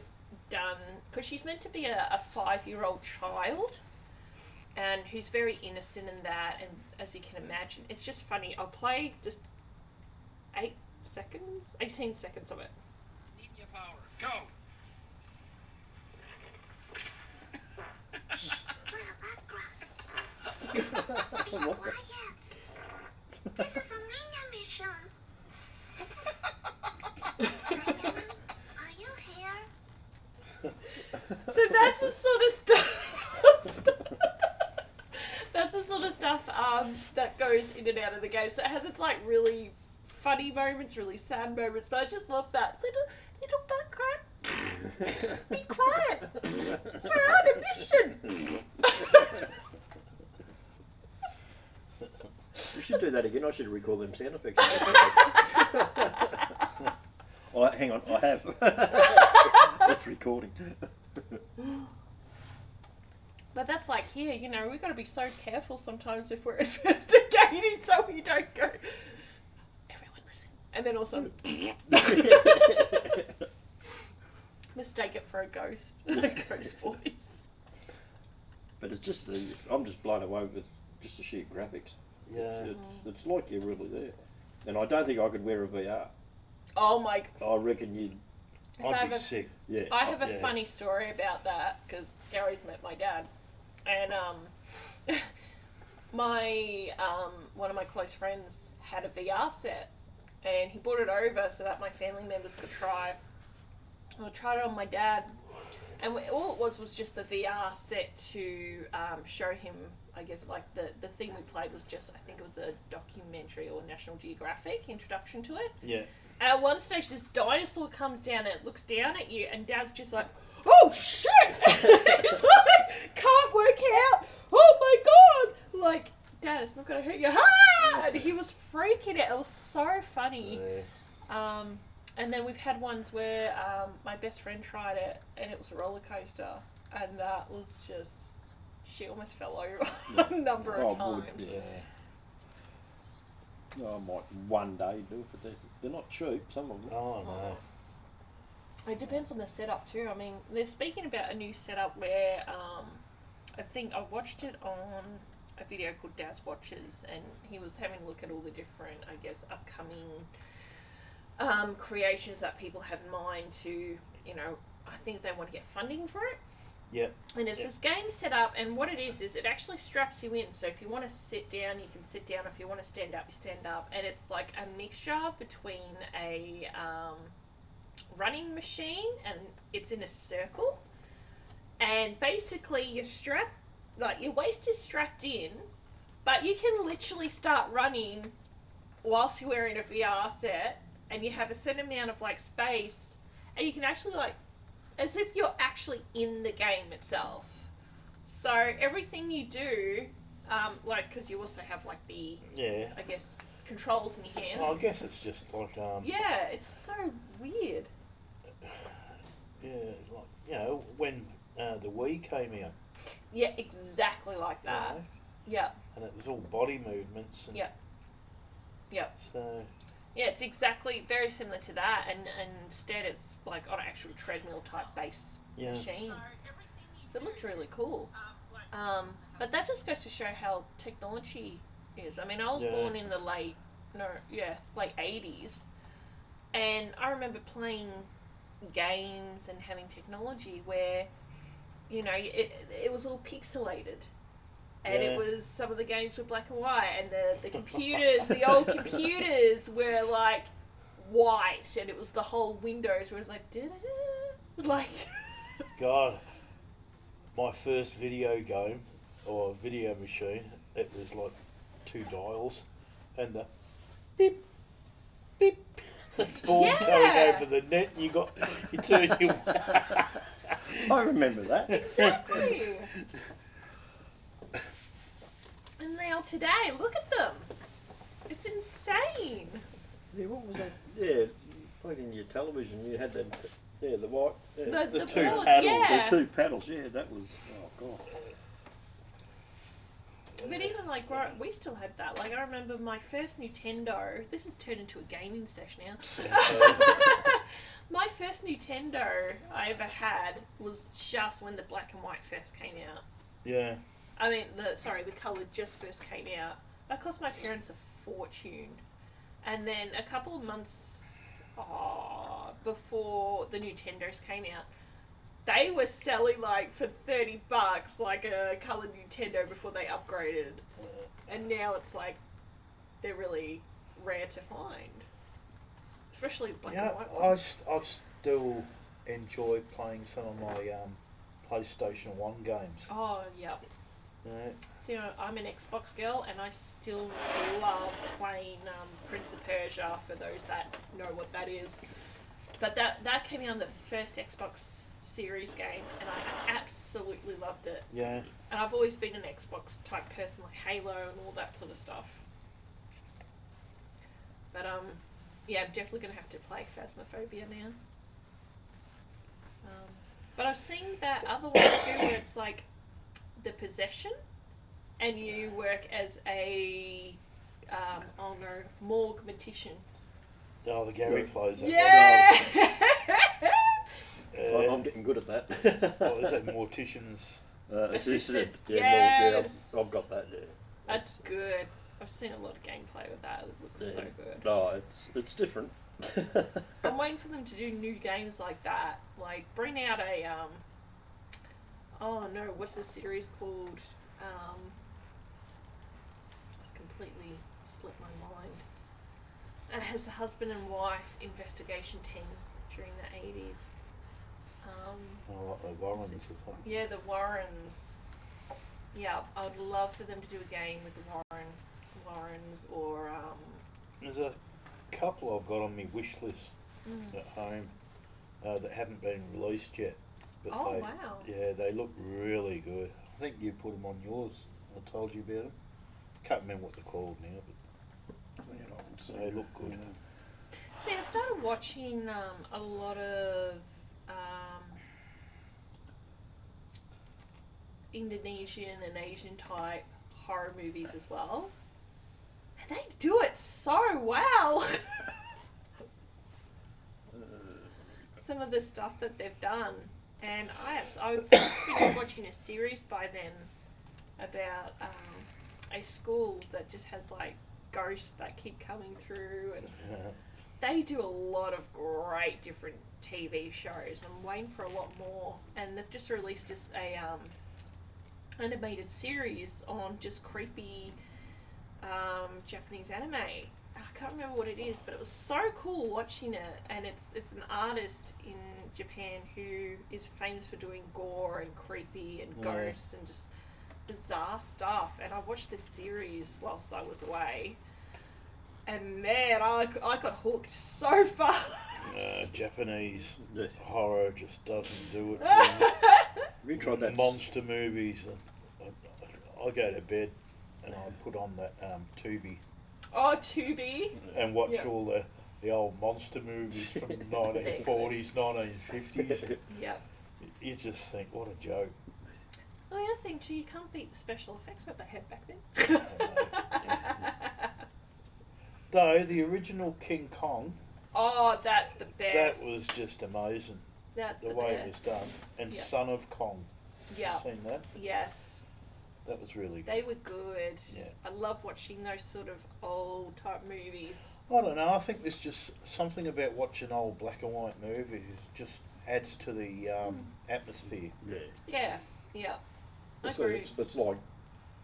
done, because she's meant to be a 5-year-old child, and who's very innocent in that, and as you can imagine, it's just funny. I'll play just 18 seconds of it. Need your power. Go! Be quiet. This is a Nina mission. Nina, are you here? So that's the sort of stuff that goes in and out of the game. So it has its like really funny moments, really sad moments, but I just love that little butt cry. Be quiet. We're on a mission. You should do that again. I should recall them sound effects. Oh, hang on, I have. It's recording. But that's like here, you know, we've got to be so careful sometimes if we're investigating so we don't go, everyone listen. And then also, mistake it for a ghost, a ghost voice. But it's just I'm just blown away with just the sheer graphics. Yeah. It's like you're really there. And I don't think I could wear a VR. Oh my. I reckon you'd... I'd be sick. Yeah. I have a funny story about that because Gary's met my dad. And my one of my close friends had a VR set, and he brought it over so that my family members could try. I tried it on my dad, and all it was just the VR set to show him. I guess like the thing we played was just, I think it was a documentary or National Geographic introduction to it. Yeah. And at one stage, this dinosaur comes down and it looks down at you, and Dad's just like, "Oh shit!" He's like, can't work out. Oh my god! Like, Dad, it's not gonna hurt you. Ah! And he was freaking out. It was so funny. Yeah. And then we've had ones where my best friend tried it, and it was a roller coaster, and that was just, she almost fell over a number of times. Yeah. I might one day do it, but they're not cheap, some of them. Oh, no. It depends on the setup too. I mean, they're speaking about a new setup where I think I watched it on a video called Daz Watches, and he was having a look at all the different, I guess, upcoming creations that people have in mind to, you know, I think they want to get funding for it. Yep. And it's this game set up, and what it is it actually straps you in. So if you want to sit down, you can sit down. If you want to stand up, you stand up. And it's like a mixture between a running machine, and it's in a circle. And basically, you're strapped, like your waist is strapped in, but you can literally start running whilst you're wearing a VR set, and you have a certain amount of like space, and you can actually like, as if you're actually in the game itself. So everything you do, like, because you also have like the, I guess, controls in your hands. Well, I guess it's just like yeah, it's so weird. Yeah, like, you know, when the Wii came out. Yeah, exactly like that. You know, Yeah. and it was all body movements. And Yeah. Yeah. So. Yeah, it's exactly very similar to that, and instead it's like on an actual treadmill type base machine. So it looks really cool. But that just goes to show how technology is. I mean, I was born in the late 80s, and I remember playing games and having technology where, you know, it was all pixelated. And it was, some of the games were black and white, and the computers, the old computers were like white, and it was the whole Windows where it was like, da-da-da, like. God, my first video game, or video machine, it was like 2 dials, and the beep, beep, ball going over the net, and you turn your... I remember that. Exactly. And now today, look at them. It's insane. Yeah, what was that? Yeah, like in your television, you had that. Yeah, the white. Yeah. The 2 boards, paddles. yeah. The 2 paddles. Yeah, that was. Oh god. But even like, we still had that. Like, I remember my first Nintendo. This has turned into a gaming session now. My first Nintendo I ever had was just when the black and white first came out. Yeah. I mean, the colour just first came out. That cost my parents a fortune. And then a couple of months before the Nintendos came out, they were selling like for $30 like a coloured Nintendo before they upgraded. And now it's like, they're really rare to find. Especially black and white ones. I still enjoy playing some of my PlayStation 1 games. Oh, yeah. Right. So I'm an Xbox girl, and I still love playing Prince of Persia. For those that know what that is, but that came out on the first Xbox Series game, and I absolutely loved it. Yeah. And I've always been an Xbox type person, like Halo and all that sort of stuff. But yeah, I'm definitely gonna have to play Phasmophobia now. But I've seen that other one too, where it's like the possession, and you work as a morgue-matician. Oh, the Gary plays that Yeah. I'm getting good at that. one. What is that? Morticians. Assistant. Yeah, Yes. I've got that. Yeah. That's good. I've seen a lot of gameplay with that. It looks so good. No, it's different. I'm waiting for them to do new games like that. Like bring out a oh no, what's the series called? It's completely slipped my mind. It has the husband and wife investigation team during the 80s. Oh, like the Warrens or something. Yeah, the Warrens. Yeah, I would love for them to do a game with the Warrens or There's a couple I've got on my wish list at home that haven't been released yet. But oh they, wow. Yeah, they look really good. I think you put them on yours. I told you about them. Can't remember what they're called now, but they look good. See, I started watching a lot of Indonesian and Asian type horror movies as well. And they do it so well. Some of the stuff that they've done. And I was finished watching a series by them about a school that just has like ghosts that keep coming through, and they do a lot of great different TV shows. I'm waiting for a lot more, and they've just released just a animated series on just creepy Japanese anime. I can't remember what it is, but it was so cool watching it. And it's an artist in Japan who is famous for doing gore and creepy and ghosts and just bizarre stuff. And I watched this series whilst I was away, and man, I got hooked so fast. Japanese horror just doesn't do it. Have you tried that? Monster movies. I go to bed and I put on that Tubi Oh, Tubi. and watch all the old monster movies from the 1940s, 1950s. Yep. You just think, what a joke. Oh, the other thing too, you can't beat the special effects that they had back then. Though the original King Kong, Oh, that's the best. that was just amazing. That's The the way best. it was done. And Yep. Son of Kong. Yeah. Seen that? Yes. That was really good. They were good. Yeah. I love watching those sort of old type movies. I don't know. I think there's just something about watching old black and white movies just adds to the atmosphere. Yeah. Yeah. Yeah. I So agree. it's like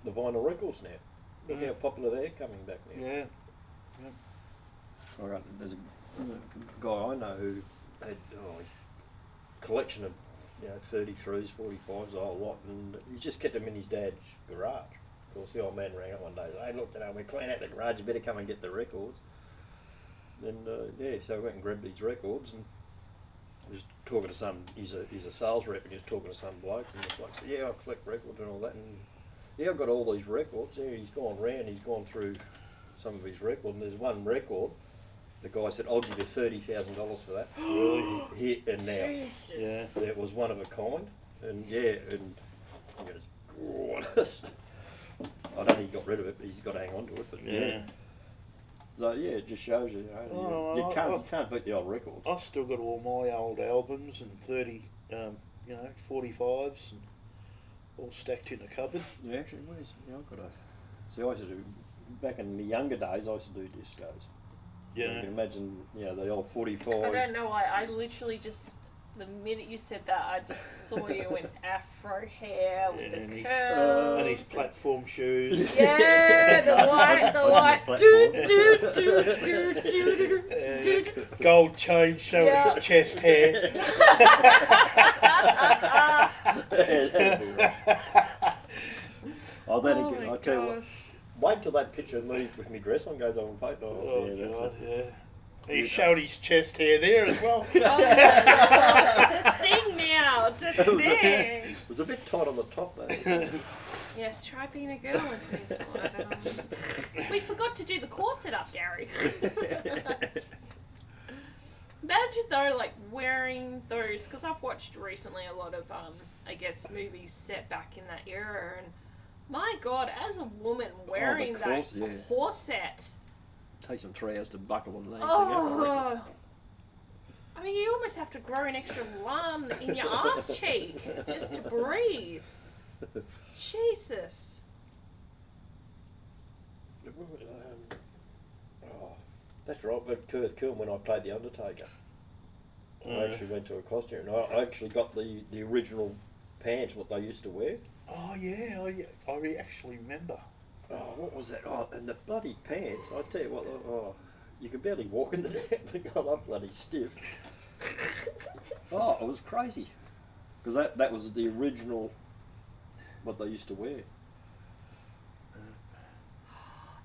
the vinyl records now. Look how popular they're coming back now. Yeah. All right, there's a guy I know who had his collection of 33s, 45s, a whole lot, and he just kept them in his dad's garage. Of course, the old man rang up one day. Hey, look, we're cleaning out the garage. You better come and get the records. And so I went and grabbed these records and was talking to some. He's a sales rep, and he was talking to some bloke, and the bloke said, "Yeah, I collect records and all that." And yeah, I've got all these records. Yeah, he's gone round. He's gone through some of his records, and there's one record. The guy said, "I'll give you $30,000 for that." Really? Here and now. Jesus. It was one of a kind, and he goes, "Gorgeous." I don't think he got rid of it, but he's got to hang on to it. But Yeah. So it just shows you, Oh, you can't beat the old records. I've still got all my old albums and 45s and all stacked in a cupboard. Yeah, actually, I've got a. See, I used to do back in my younger days. I used to do discos. Yeah. You can imagine, the old 45. I don't know why. I literally just, the minute you said that, I just saw you in afro hair with And the his- curls. And his platform shoes. Yeah, the white. Gold chain showing Yeah. his chest hair. Oh, then Oh again, my I tell you what. gosh. Wait till that picture of me with my dress on goes on and plate. Oh, yeah, that's God, it. yeah. He showed his chest hair there as well. Oh my God. It's a thing now. It's a thing. It was a bit tight on the top though. Yes, try being a girl and things like that. We forgot to do the corset up, Gary. Imagine though, like wearing those, because I've watched recently a lot of, I guess, movies set back in that era, and my God, as a woman wearing course, that yeah. corset. Takes them 3 hours to buckle and everything. Oh, I mean, you almost have to grow an extra lung in your ass cheek just to breathe. Jesus. That's right, but Kurt Kiln when I played The Undertaker. I actually went to a costume and I actually got the original pants, what they used to wear. Oh, yeah, I actually remember. Oh, what was that? Oh, and the bloody pants, I tell you what, you could barely walk in the they got up bloody stiff. Oh, it was crazy. Because that was the original, what they used to wear.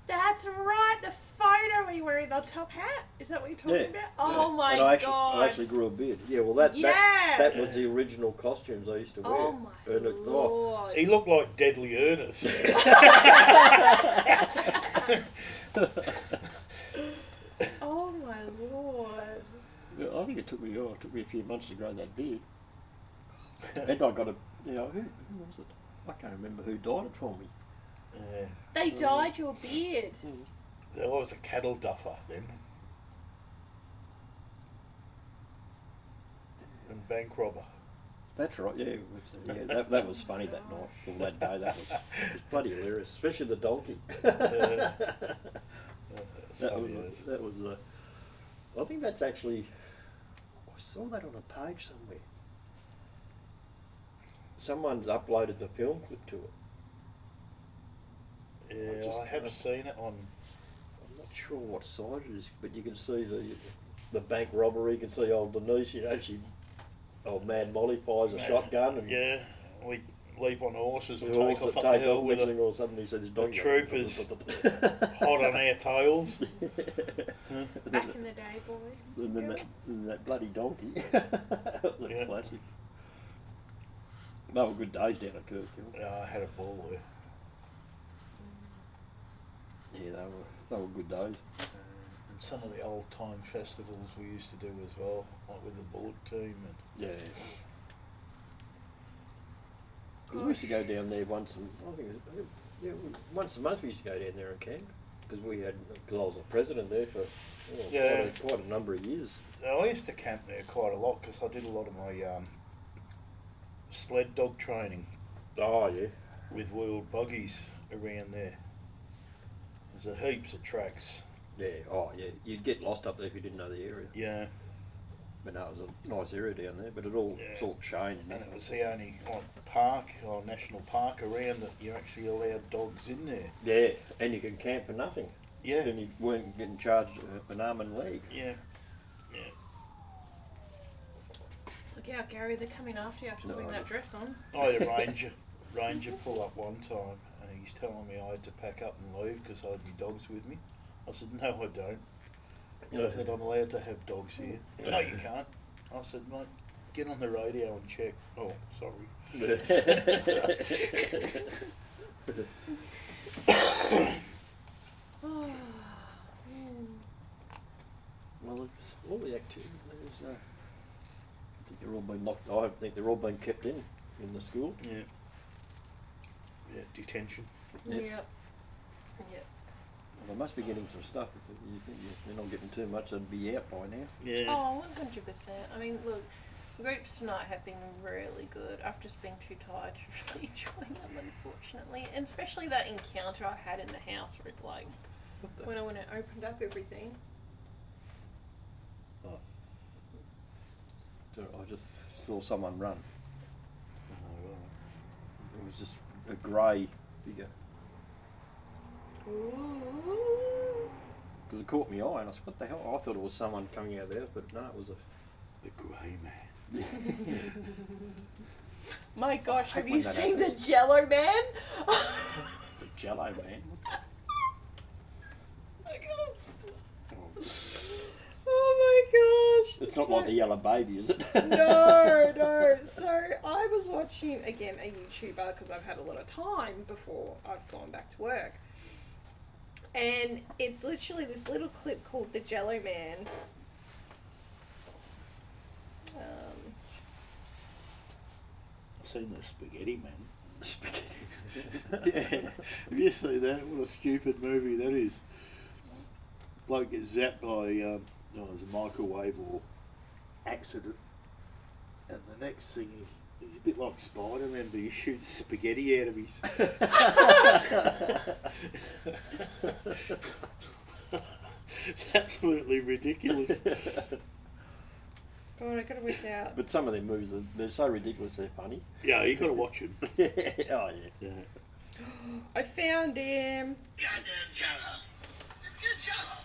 That's right, the photo where you're wearing the top hat. Is that what you're talking about? Oh my and God. I actually grew a beard. Yeah, well that was the original costumes I used to wear. Oh my and Lord. He looked like Deadly Ernest. Oh my Lord. Yeah, I think it took me a few months to grow that beard. And I got who was it? I can't remember who dyed it for me. They dyed your beard. There was a cattle duffer then. And bank robber. That's right, yeah. That was funny that night, or that day. It was bloody hilarious, especially the donkey. That was I think that's actually, I saw that on a page somewhere. Someone's uploaded the film clip to it. Yeah, I have seen it on. I'm not sure what side it is, but you can see the bank robbery. You can see old Denise. Old Mad Molly fires a shotgun, and yeah, we leap on horses and the take horse off that up the take hill off with next thing all of a sudden he says the dog troopers hot on our tails. Back in the day, boys. And then that bloody donkey. That was a classic. They were good days down at Kirkhill. Yeah, I had a ball there. Yeah, they were good days. And some of the old time festivals we used to do as well, like with the bullet team. And Yeah. Because we used to go down there once a month we used to go down there and camp. Because I was a president there for quite a number of years. I used to camp there quite a lot because I did a lot of my sled dog training. Oh, yeah. With wheeled buggies around there. There's a heaps of tracks. Yeah, oh yeah. You'd get lost up there if you didn't know the area. Yeah. But no, it was a nice area down there, but it's all chained. And it was the only park or national park around that you actually allowed dogs in there. Yeah, and you can camp for nothing. Yeah. And you weren't getting charged an arm and leg. Yeah. Yeah. Look out, Gary, they're coming after you after putting that dress on. I had a ranger pull up one time and he's telling me I had to pack up and leave because I had my dogs with me. I said, no, I don't. And I said, I'm allowed to have dogs here. No, you can't. I said, mate, get on the radio and check. Oh, sorry. Oh, man. Well, it's all the activity. I think they're all been locked. I think they're all been kept in the school. Yeah. Yeah, detention. Yep. Yep. Well, they must be getting some stuff because you think they're not getting too much. They'd be out by now. Yeah. Oh, 100%. I mean, look, the groups tonight have been really good. I've just been too tired to really join them, unfortunately. And especially that encounter I had in the house with, like, when I went and opened up everything. Oh. So I just saw someone run. It was just a grey figure. Ooh. Because it caught my eye and I said, what the hell? I thought it was someone coming out of the house, but no, it was the grey man. My gosh, have when you that seen the happens. Jello Man? Jello Man. Oh my gosh. It's not So- like the yellow baby, is it? No. So I was watching, again, a YouTuber because I've had a lot of time before I've gone back to work. And it's literally this little clip called The Jello Man. I've seen the Spaghetti Man. Spaghetti. Yeah. Have you seen that? What a stupid movie that is. Bloke gets zapped by there's a microwave or accident, and the next thing he's a bit like Spider-Man, but he shoots spaghetti out of his. It's absolutely ridiculous. God, I gotta work out. But some of their movies, they're so ridiculous, they're funny. Yeah, you got to watch him. Yeah. Oh, yeah. Yeah. I found him. Goddamn Jello. Let's get Jello.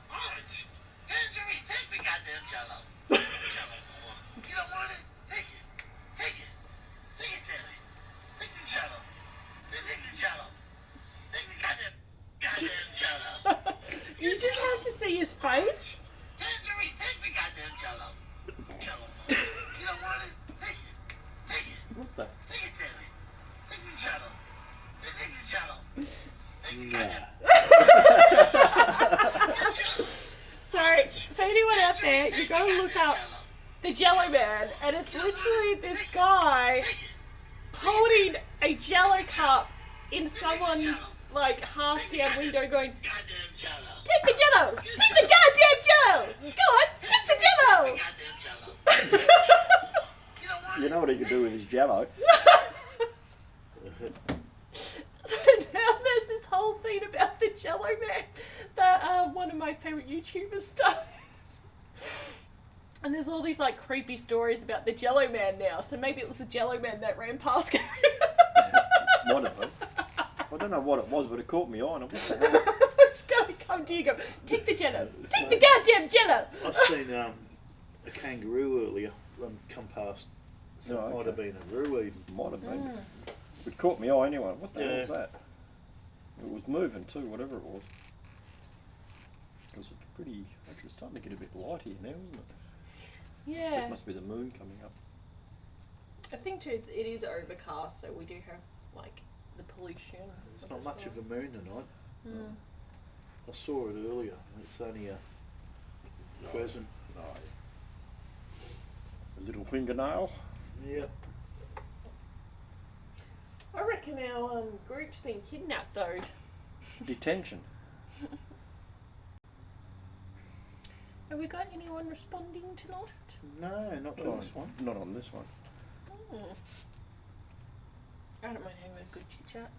Orange. Tangerine. Take the goddamn Jello. Jello, boy. You don't want it? Take it. Take it. Take it, Daddy. Take the Jello. Take the Jello. Take the goddamn Jello. You just have to see his face. Tangerine. Take the goddamn Jello. Jello, boy. You don't want it? Take it. Take it. What the? Take it, Daddy. Take the Jello. Take the Jello. Take the Yeah. goddamn So, for anyone out there, you gotta look up The Jello Man, and it's literally this guy holding a Jello cup in someone's like half down window, going, goddamn Jello. "Take the Jello! Take the goddamn Jello! Go on, take the Jello!" Goddamn Jello. You know what he could do with his Jello? So now there's this whole thing about the Jello Man that one of my favourite YouTubers started. And there's all these like creepy stories about the Jello Man now. So maybe it was the Jello Man that ran past Gary. Might have been. I don't know what it was, but it caught me on. What the hell? It's gonna come to you and go, take the Jello! Take the goddamn Jello! I've seen a kangaroo earlier come past. So Oh, it might have okay. been a roo even. Might have been. It caught me eye anyway. What the hell Yeah. was that? It was moving too, whatever it was. Because it's pretty. Actually, it's starting to get a bit light here now, isn't it? Yeah. It must be the moon coming up. I think too, it is overcast, so we do have like the pollution. There's not much of a moon tonight. Mm. I saw it earlier. It's only a crescent. No. A little fingernail. Yep. I reckon our group's been kidnapped though. Detention. Have we got anyone responding tonight? No, not to this one. Not on this one. I don't mind having a good chit chat.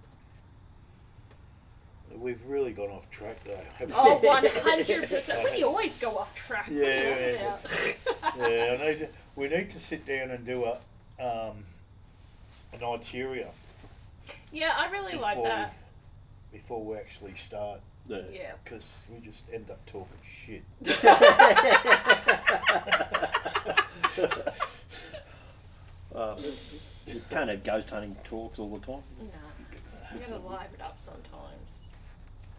We've really gone off track though. haven't Oh, we? 100%. We always go off track. What are you Yeah, on about? Yeah, we need to sit down and do an itinerary Yeah, I really like that. before we actually start, Yeah. because we just end up talking shit. You can't have ghost hunting talks all the time. Nah, you gotta liven it up sometimes.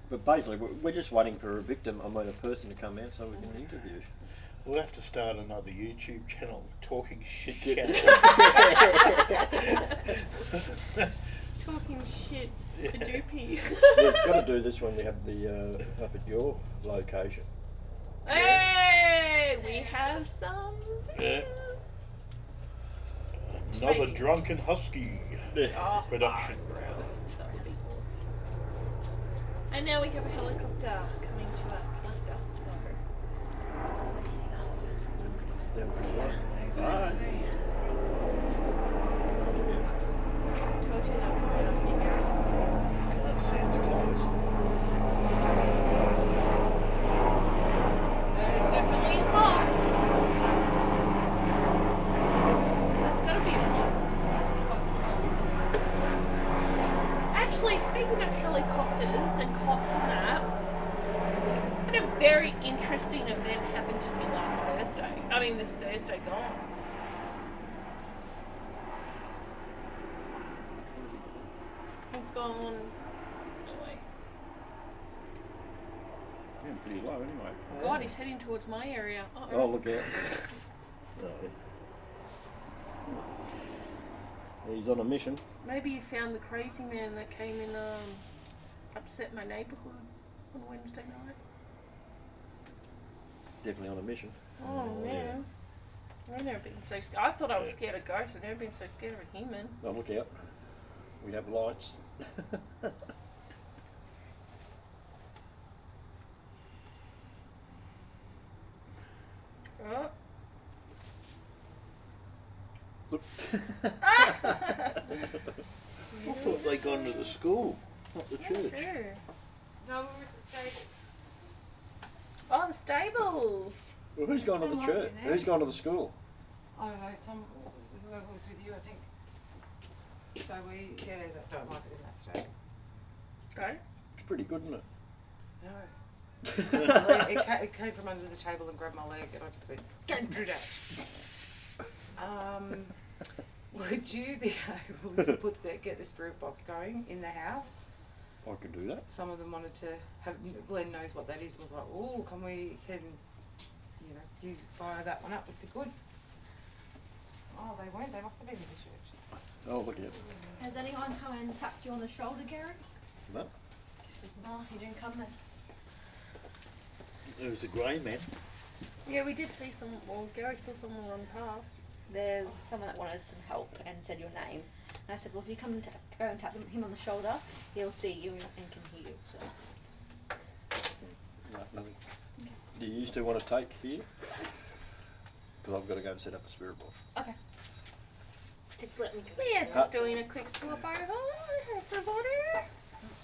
But basically, we're just waiting for a victim, a person to come out so we can interview. We'll have to start another YouTube channel, Talking Shit Shit. Channel. Talking shit to Doopy. We've got to do this when we have the up at your location. Hey, we have some. Yeah. Another drunken husky Oh, production. that would be awesome. And now we have a helicopter coming to collect us, so. Bye. Told you they were coming off you, Gary. Can't see it's close. There's definitely a cop. That's gotta be a cop. Actually, speaking of helicopters and cops and that, I had a very interesting event happen to me last Thursday. I mean, this Thursday gone. It's gone going pretty low anyway. God, he's heading towards my area. Uh-oh. Oh, look out. He's on a mission. Maybe you found the crazy man that came and upset my neighbourhood on Wednesday night. Definitely on a mission. Oh man. I've never been so scared. I thought I was scared of ghosts. I've never been so scared of a human. Oh, look out. We have lights. Oh. I thought they gone to the school, not the church. True. No, we were at the stable. Oh, the stables. Well, who's gone to the Might church? be there. Who's gone to the school? I don't know, whoever was with you, I think. So we, that don't like it in that state. Okay. It's pretty good, isn't it? No. It came from under the table and grabbed my leg, and I just went, "Don't do that." Would you be able to get the spirit box going in the house? I could do that. Some of them wanted to have. Glenn knows what that is. Was like, "Oh, you fire that one up? It'd be good." Oh, they weren't. They must have been in the church. Oh, look out. Has anyone come and tapped you on the shoulder, Garrett? No. Oh, he didn't come then. There was the grey man. Yeah, we did see someone. Well, Gary saw someone run past. There's someone that wanted some help and said your name. And I said, well, if you come and go and tap him on the shoulder, he'll see you and can hear you. So. No, nothing. Okay. Do you used to want to take here? Because I've got to go and set up a spirit box. Okay. Just let me go. Yeah, just doing a quick swap over, everybody.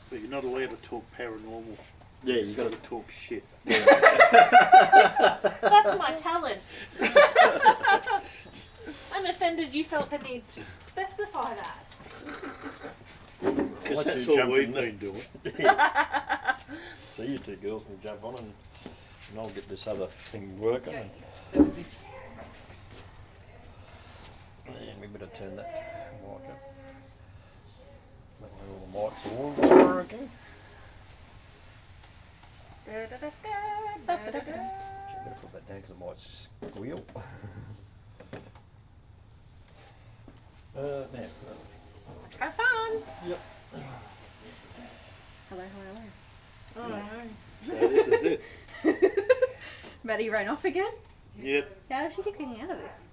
But you're not allowed to talk paranormal. Yeah, you got to talk shit. That's my talent. I'm offended you felt the need to specify that. Because that's all we've been doing. So you two girls can jump on and I'll get this other thing working. And we better turn that mic up. Make all the mics all working. Better put that down because it might squeal. Now. Have fun. Yep. Hello, hello, Oh no. So this is it. Maddie ran off again? Yep, How does she keep getting out of this?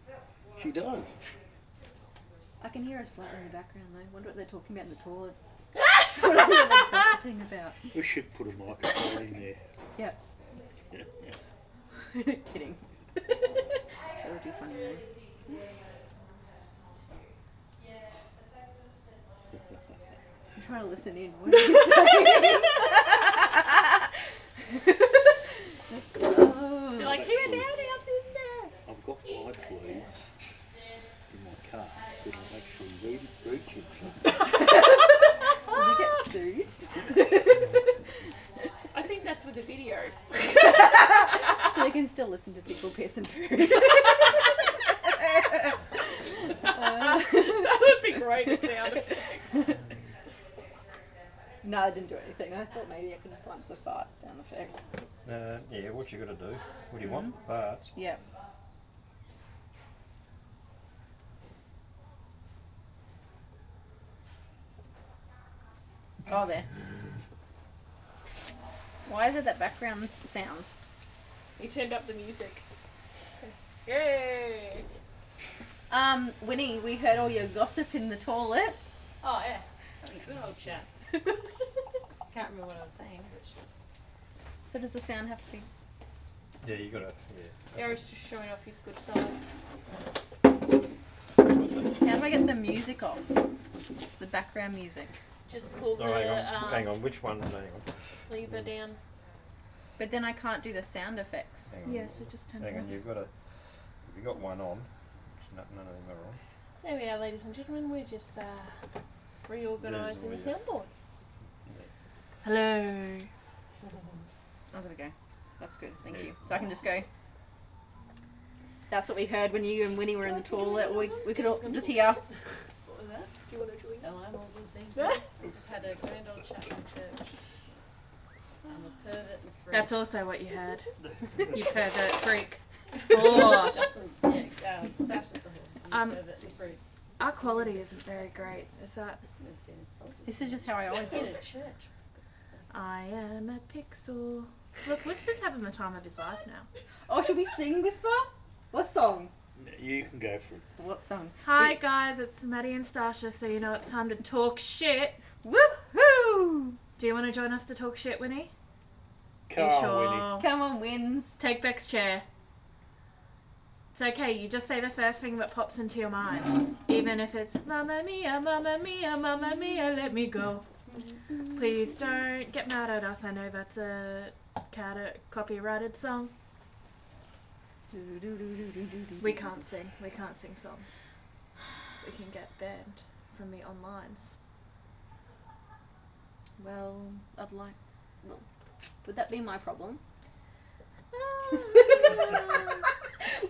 she does. I can hear her slightly in the background though. Wonder what they're talking about in the toilet. What are they gossiping about? We should put a microphone in there. Yep. Kidding. That would be funny though. I'm trying to listen in. What are you saying? Oh. You're like, here, Daddy, up in there. I've got my cleats in my car, but I'm actually reaching Will we get sued? I think that's with the video. So we can still listen to people piss and poo. That would be great sound effects. No, I didn't do anything. I thought maybe I could find the fart sound effects. Yeah, what you got to do? What do you want? Parts? Yep. Oh, there. Why is it that background sound? He turned up the music. Yay! Winnie, we heard all your gossip in the toilet. Oh yeah, having a good old chat. Can't remember what I was saying, but So does the sound have to be... Yeah, you got to. Yeah. Gary's just showing off his good side. How do I get the music off? The background music. Just pull the Oh, hang on. Which one? Hang on. lever down. But then I can't do the sound effects. Hang on. Yeah, so just turn Hang it on, off. you've got to. You got one on. None of them are on. There we are, ladies and gentlemen. We're just reorganising the soundboard. Hello. Oh, there we go. That's good. Thank you. So I can just go. That's what we heard when you and Winnie were in the toilet. We could all just hear. What was that? Do you want to join? No, I'm all good, thank you. We just had a grand old chat in church. I'm a pervert and a freak. That's also what you heard. You pervert freak. Oh. Justin, yeah, Sasha's the whore. I'm a pervert and a freak. Our quality isn't very great. Is that? I've been insulted. This is just how I always in do a it. church. I am a pixel. Look, Whisper's having the time of his life now. Oh, should we sing Whisper? What song? You can go for it. What song? Hi guys, it's Maddie and Stasha, so you know it's time to talk shit. Woohoo! Do you want to join us to talk shit, Winnie? Come You on, sure? Winnie. Come on, wins. Take Beck's chair. It's okay, you just say the first thing that pops into your mind. Even if it's Mamma Mia, Mamma Mia, Mamma Mia, let me go. Please don't get mad at us, I know that's a copyrighted song. We can't sing songs. We can get banned from the onlines. Well, I'd like... Well, would that be my problem?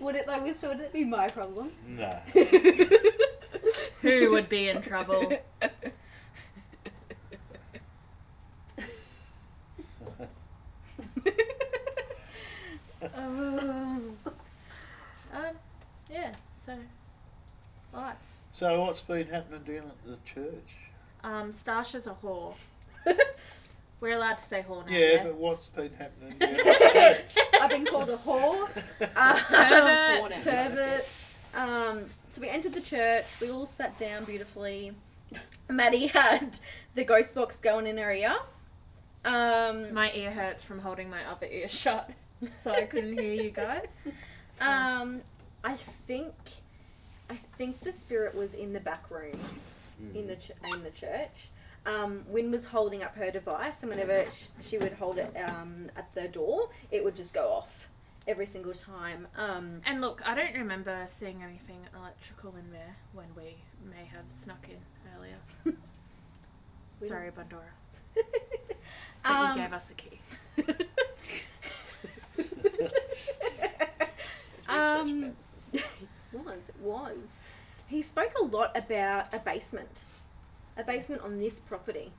Would it though, Whisper? Would it be my problem? No. Who would be in trouble? Yeah, so life. So what's been happening down at the church? Stasha's a whore. We're allowed to say whore now. Yeah, but what's been happening down at the church? I've been called a whore. Pervert. Pervert. So we entered the church. We all sat down beautifully. Maddie had the ghost box going in her ear. My ear hurts from holding my other ear shut, so I couldn't hear you guys. I think the spirit was in the back room in the church. Wynn was holding up her device, and whenever she would hold it at the door, it would just go off every single time. And look, I don't remember seeing anything electrical in there when we may have snuck in earlier. Sorry, Bandora. But you gave us a key. It was. He spoke a lot about a basement on this property.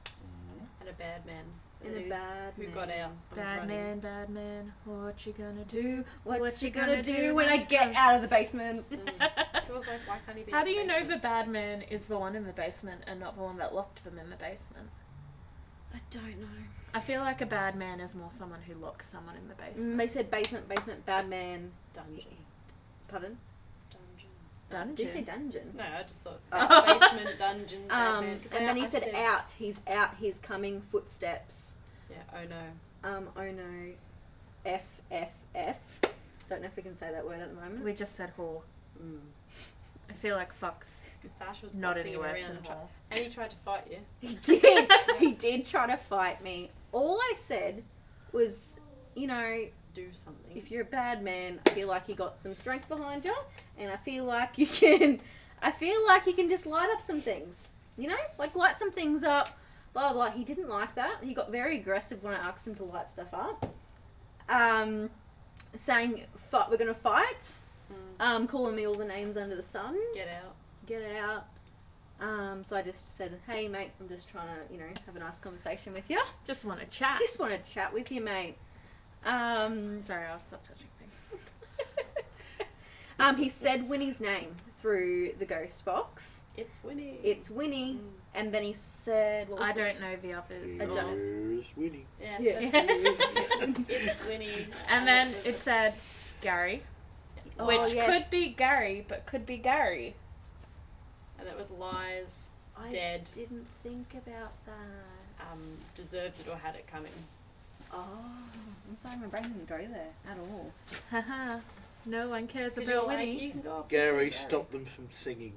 And a bad man. And a bad who man. got out. Bad man, what you gonna do? Do what you gonna do when I get out of the basement? So I was like, why can't he be How in do the you know basement? the bad man is the one in the basement and not the one that locked them in the basement? I don't know. I feel like a bad man is more someone who locks someone in the basement. They said basement, bad man. Dungeon. Pardon? Dungeon. Did you say dungeon? No, I just thought Oh. basement, dungeon, bad man. 'Cause And then he I said out. He's out. He's coming. Footsteps. Yeah, oh no. Oh no. F. Don't know if we can say that word at the moment. We just said whore. I feel like fuck's Because Sash was not bossing any him worse around than and, try- whore. and he tried to fight you. He did. He did try to fight me. All I said was, you know, Do something. if you're a bad man, I feel like you got some strength behind you, and I feel like you can. I feel like you can just light up some things. You know, like light some things up. Blah blah. He didn't like that. He got very aggressive when I asked him to light stuff up. Saying, we're gonna fight. Calling me all the names under the sun. Get out. Get out. So I just said, hey mate, I'm just trying to, you know, have a nice conversation with you. Just want to chat. Just want to chat with you, mate. Sorry, I'll stop touching things. He said Winnie's name through the ghost box. It's Winnie. It's Winnie. And then he said, what was I it? don't know the others. I don't. Here's Winnie. Yeah. Yeah. It's Winnie. And then it said Gary, Oh, which yes. could be Gary, but could be Gary. And it was lies. I Dead. didn't think about that. Deserved it or had it coming. Oh, I'm sorry, my brain didn't go there at all. Haha. No one cares Because you're about like, Winnie. you can go up and Gary, say stop them from singing.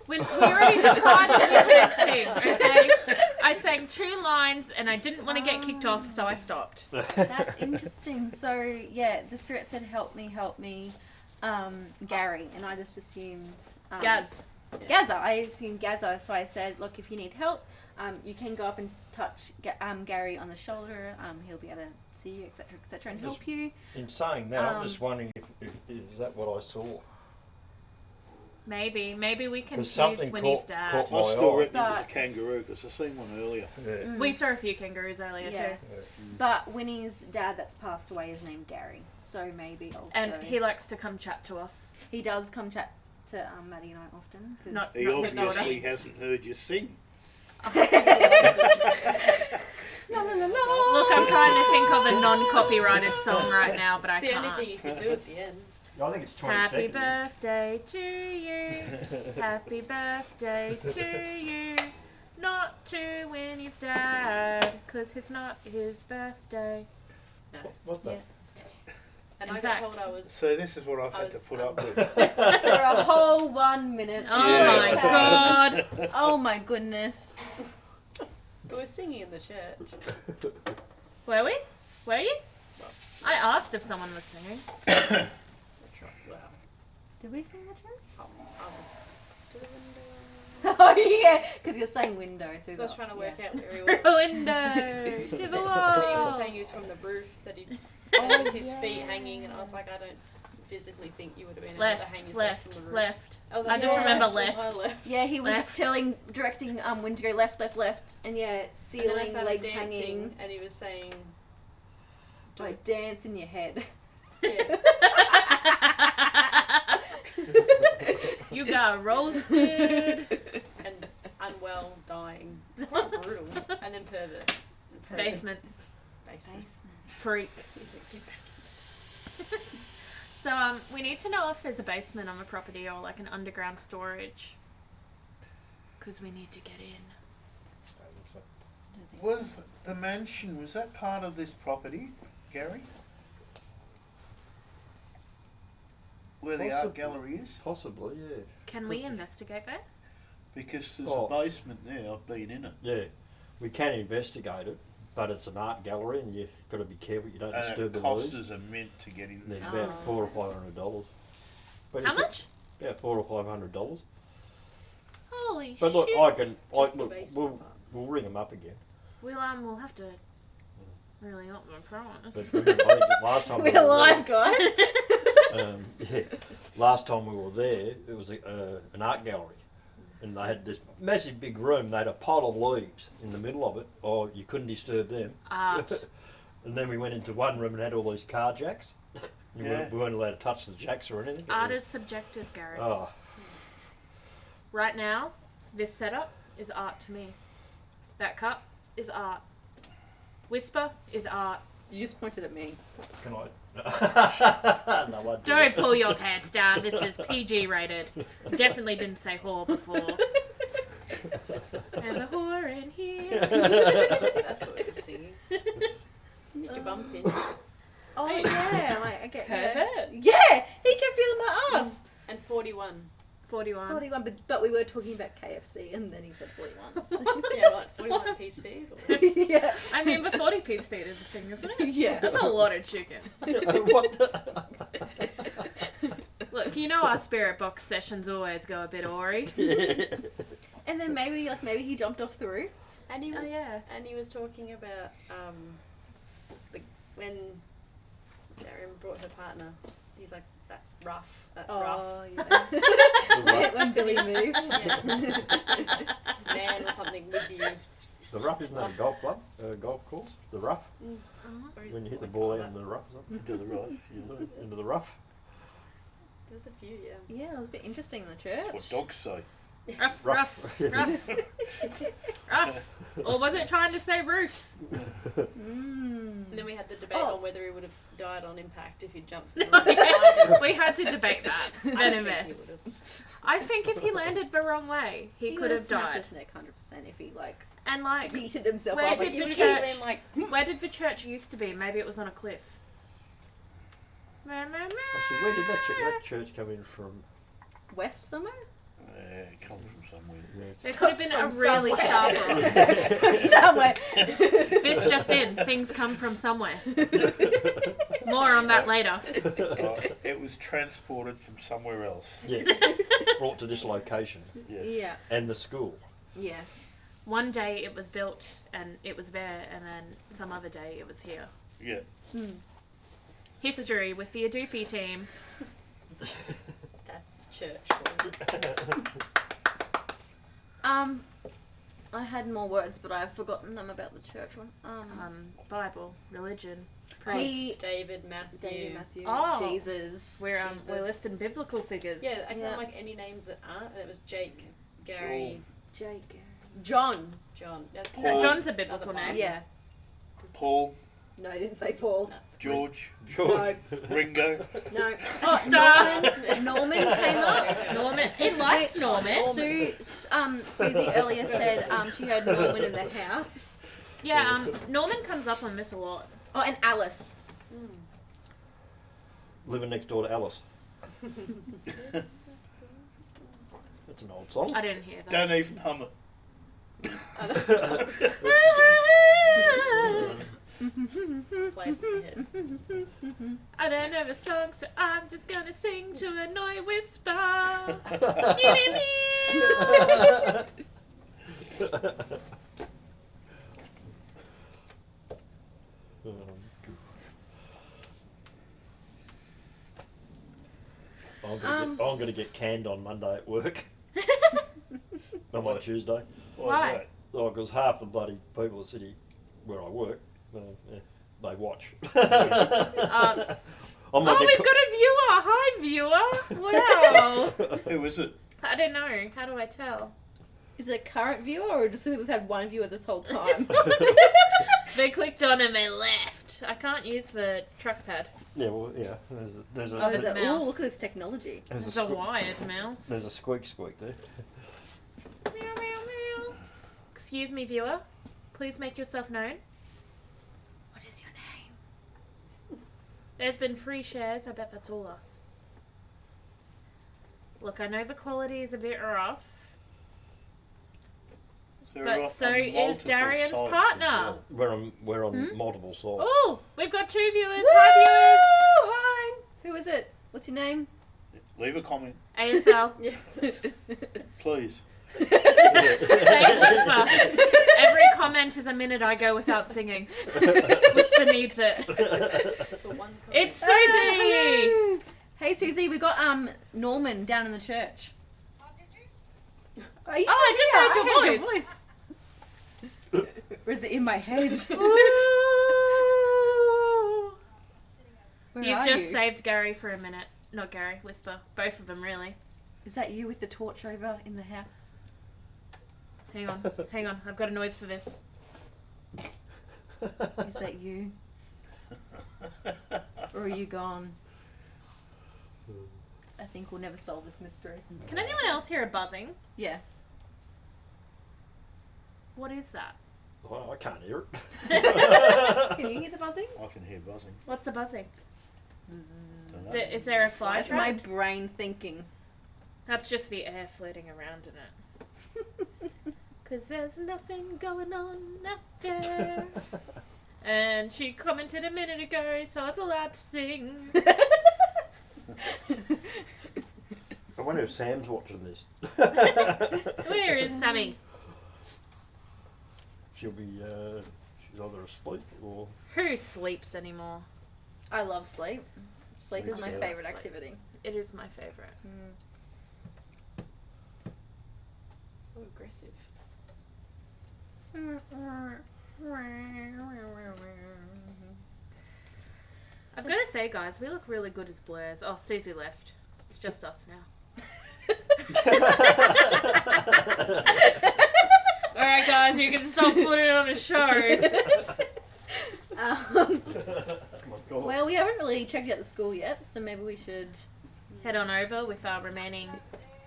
We already decided we couldn't sing, okay? I sang 2 lines and I didn't want to get kicked off, so I stopped. That's interesting. So, yeah, the spirit said, help me, Gary. And I just assumed... Gaz. Gaza. I assumed Gaza. So I said, look, if you need help, you can go up and touch Gary on the shoulder. He'll be able to see you, etc., and help you. In saying that, I'm just wondering if is that what I saw? Maybe we can Because use something Winnie's caught dad. my I still eye. reckon it was a But- kangaroo because I seen one earlier. Yeah. We saw a few kangaroos earlier Yeah. too. But Winnie's dad that's passed away is named Gary, so maybe also. And he likes to come chat to us. He does come chat to Maddie and I often. 'Cause Not- He his daughter. obviously hasn't heard you sing. La, la, la, la. Look, I'm trying to think of a non-copyrighted song right now, but I It's the only can't. thing you could do at the end. I think it's 20 Happy seconds. birthday to you. Happy birthday to you. Not to Winnie's dad, 'cause it's not his birthday. What the? Yeah. And In I fact- got told I was. So this is what I've I had to was, put up with. For a whole 1 minute. Oh Yeah. my god. Oh my goodness. We were singing in the church. Were we? Were you? I asked if someone was singing. Wow. Did we sing the church? I was to the window. Oh yeah, because you're saying window through So I was the- trying to work yeah. out where he Through was. a window to the And he was wall. saying he was from the roof, that he Oh, that was his yeah. feet hanging, and I was like, I don't physically think you would have been able to hang Left, yourself left, from the roof. left. I was I like, just yeah, remember to my left. Yeah, he was Left. directing Win to go left, left, left, and yeah, And then I ceiling, started legs dancing, hanging. and he was saying, Like dance in your head. yeah. You got roasted. and unwell, dying. Quite brutal. And then pervert. Basement. Basement. Freak. He's like, "Get back." So we need to know if there's a basement on the property or like an underground storage. Because we need to get in. Was the mansion, was that part of this property, Gary? Where the art Possibly. gallery is? Possibly, yeah. Can we investigate that? Because there's Oh. a basement there, I've been in it. Yeah. We can investigate it, but it's an art gallery and you've got to be careful you don't And disturb it the costs leaves. us a mint to get in There's there. about $400 or $500. But How you could- much? About $400 or $500. Holy But look, shit. I can. Just the Look, basement part. we'll ring them up again. We'll have to really up my promise. But remember, I think last time we We're were alive, guys. yeah, last time we were there, it was an art gallery, and they had this massive big room. They had a pile of leaves in the middle of it. Oh, you couldn't disturb them. Art. And then we went into one room and had all these car jacks. Yeah. We weren't allowed to touch the jacks or anything. It Art was- is subjective, Gary. Oh, Right now, this setup is art to me. That cup is art. Whisper is art. You just pointed at me. can I? No, I didn't. Don't pull your pants down. This is PG rated. Definitely didn't say whore before. There's a whore in here. That's what we were singing. Get your bum pinched. Oh Hey. yeah, I get Pervert. Yeah, he kept feeling my ass. And 41. 41. 41, but we were talking about KFC, and then he said 41. So. Yeah, right. 41 piece feed. Or... Yeah. I mean, the 40 piece feed is a thing, isn't it? Yeah. That's a lot of chicken. What the? Look, you know our spirit box sessions always go a bit awry. And then maybe he jumped off the roof. And he was, Oh, yeah. And he was talking about when Darren brought her partner. He's like, that's rough. That's rough. Oh yeah. when Billy moves. Yeah. Man or something with you. The rough isn't that a golf club, golf course? The rough, Or when you hit the ball out in the rough, or something? To the right. Yeah. Into the rough. There's a few, yeah. Yeah, it was a bit interesting in the church. That's what dogs say. Rough, rough, rough, rough. Or was it trying to say roof? Mm. And then we had the debate Oh. on whether he would have died on impact if he'd jumped. We had to debate that. I And don't a think bit. he would have. I think if he landed the wrong way, he could have snapped died. his neck 100% if he like And like, yeeted himself Where up. did Like, He the would have church- been like, where did the church used to be? Maybe it was on a cliff. Actually, where did that church come in from? west somewhere? It comes from somewhere. There could have been a From really somewhere. sharp rock. From somewhere. This just in, things come from somewhere. More on that later. It was transported from somewhere else. Yes, brought to this location Yes. Yeah. and the school. Yeah. One day it was built and it was there, and then some other day it was here. Yeah. Mm. History with the Adoopy team. that's church for you? I had more words, but I've forgotten them about the church one. Bible, religion, He- priest. David, Matthew. David, Matthew, Oh. Jesus. We're Jesus. listing biblical figures. Yeah, I Yeah. can't like any names that aren't. And it was Jake, Gary, Jake. John. John. That's Paul. John's a biblical Another name. Yeah. Paul, No, I didn't say Paul. George, No. Ringo. No. Oh, Stop. Norman came up. Norman. It likes Which Norman. Susie earlier said she heard Norman in the house. Yeah, Norman comes up on this a lot. Oh, and Alice. Living next door to Alice. That's an old song. I didn't hear that. Don't even hum it. Play it. I don't know the song, so I'm just gonna sing to annoy Whisper. I'm going to get canned on Monday at work. Not on Tuesday. Why? that? Oh, because half the bloody people at City where I work, they watch. Oh, we've got a viewer. Hi, viewer. Wow. Who is it? I don't know. How do I tell? Is it a current viewer or just we've had one viewer this whole time? They clicked on and they left. I can't use the trackpad. Yeah, well, yeah. There's a, Oh, is There's it? a mouse. Ooh, look at this technology. there's It's a squeak- wired mouse. There's a squeak there. Meow, meow, meow. Excuse me, viewer. Please make yourself known. What is your name? There's been free shares. I bet that's all us. Look, I know the quality is a bit rough, They're but off so on is multiple Darian's sites as partner. well. We're on multiple sites. Oh, we've got 2 viewers. Woo! Hi, Hi. Who is it? What's your name? Leave a comment, viewers. ASL. please. Say Whisper. Every comment is a minute I go without singing. Whisper needs it. It's Susie. Hello. Hey Susie, we got Norman down in the church. Oh, you Oh, I just said heard yeah, your voice. Or is it in my head? Where You've are just you? saved Gary for a minute. Not Gary, Whisper. Both of them, really. Is that you with the torch over in the house? Hang on. I've got a noise for this. Is that you? Or are you gone? I think we'll never solve this mystery. Can anyone else hear a buzzing? Yeah. What is that? Well, I can't hear it. Can you hear the buzzing? I can hear buzzing. What's the buzzing? Dunno. Is there a fly That's my trap? brain thinking. That's just the air floating around in it. Cause there's nothing going on out there. And she commented a minute ago, so it's allowed to sing. I wonder if Sam's watching this. Where is Sammy? She'll be, she's either asleep or... Who sleeps anymore? I love sleep. Sleep Me is my too. favourite Sleep. activity. It is my favourite. So aggressive. I've got to say, guys, we look really good as blurs. Oh, Susie left. It's just us now. Alright, guys, you can stop putting on a show. Oh my God. Well, we haven't really checked out the school yet, so maybe we should... Head on over with our remaining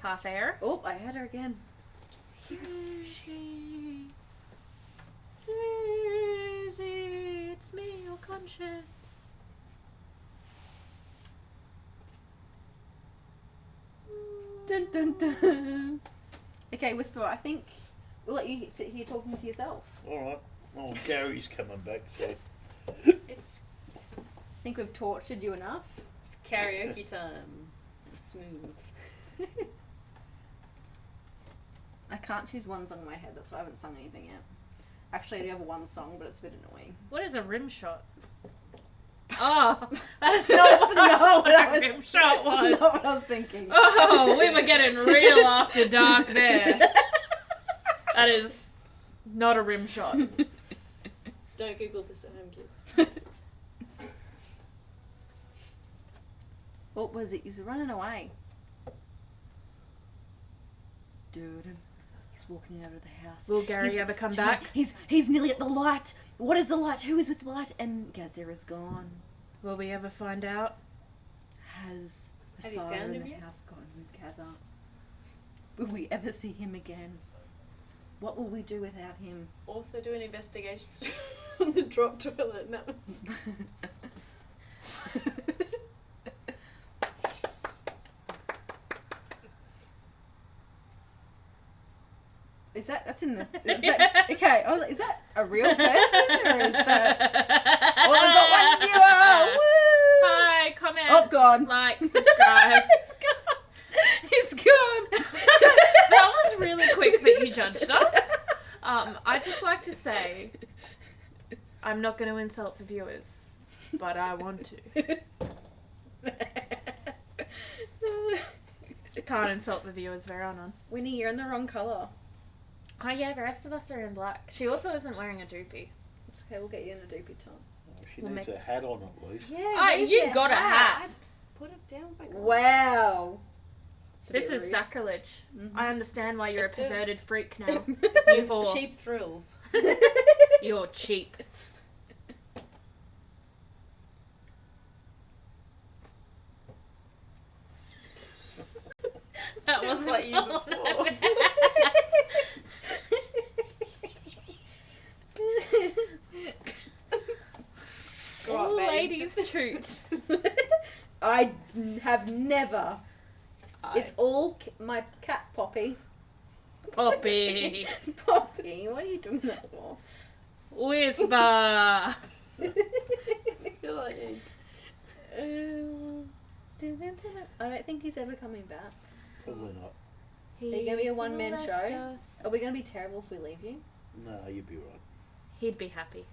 half hour. Oh, I had her again. Susie, Susie, it's me, your conscience. Dun, dun, dun. Okay, Whisper, I think we'll let you sit here talking to yourself. Alright. Oh, Gary's coming back, so. It's I think we've tortured you enough. karaoke time. It's smooth. I can't choose one song in my head, that's why I haven't sung anything yet. Actually, I do have one song, but it's a bit annoying. What is a rim shot? Oh, Oh, that's not what That's rim shot was. That's not what I was thinking. Oh, we were getting real after dark there. That is not a rim shot. Don't Google this at home, kids. What was it? He's running away. Dude, he's walking out of the house. Will Gary He's- ever come dude, back? He's nearly at the light. What is the light? Who is with the light? And Gazera's gone. Will we ever find out? Has the Have you father found in him the yet? house gone with Gaza? Will we ever see him again? What will we do without him? Also do an investigation on the drop toilet. No. That's in the. Okay, I was like, is that a real person or is that? Oh, we've got one viewer! Woo! Hi, comment, Oh, gone. like, subscribe. He's gone. That was really quick, but you judged us. I'd just like to say, I'm not going to insult the viewers, but I want to. Can't insult the viewers, Verona. Winnie, you're in the wrong colour. Oh yeah, the rest of us are in black. She also isn't wearing a doopie. It's okay, we'll get you in a doopie top. Oh, she We'll needs make- a hat on at least. Yeah, Oh, where's you your got a hat. Put it down back on. Wow. It's a This bit is rude. sacrilege. Mhm. I understand why you're It a says- perverted freak now. It's You're cheap thrills. You're cheap. That Sounds wasn't like you on. before. Go on, All babes. ladies toot. I have never. It's all my cat Poppy. Poppy. Poppy, what are you doing that for? Whisper. I feel like it. I don't think he's ever coming back. Probably not. Are you gonna be a one-man show? Are we going to be terrible if we leave you? No, you'd be right. He'd be happy.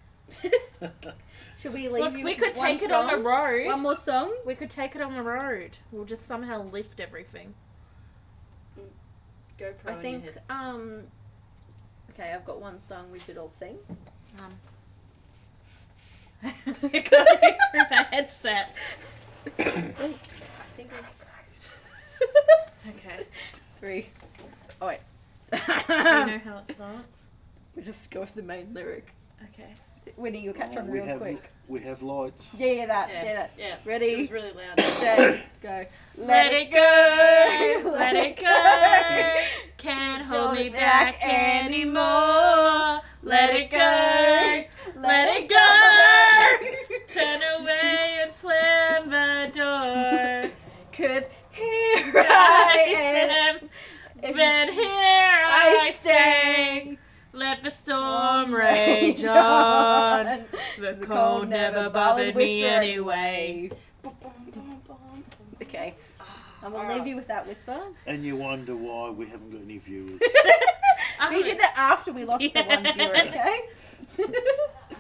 Should we leave Look, you we with could one take it on the song? road. One more song? We could take it on the road. We'll just somehow lift everything. GoPro I in think, your head. okay, I've got one song we should all sing. We're going through the headset. I think Okay. 3. Oh, wait. Do you know how it starts? We just go with the main lyric. Okay. Winnie, you'll catch on we real have quick. we have lights. Yeah, that. Yeah, Yeah, that. yeah. Ready? It was really loud. Set, go. Let it go, let it go. Can't hold me back anymore. Let it go, let it go. Turn away and slam the door. 'Cause here I am. Then here I stay. Let the storm rage on. The cold never bothered me anyway. Okay. I'm gonna leave you with that whisper. And you wonder why we haven't got any viewers. We did that after we lost the one viewer, okay?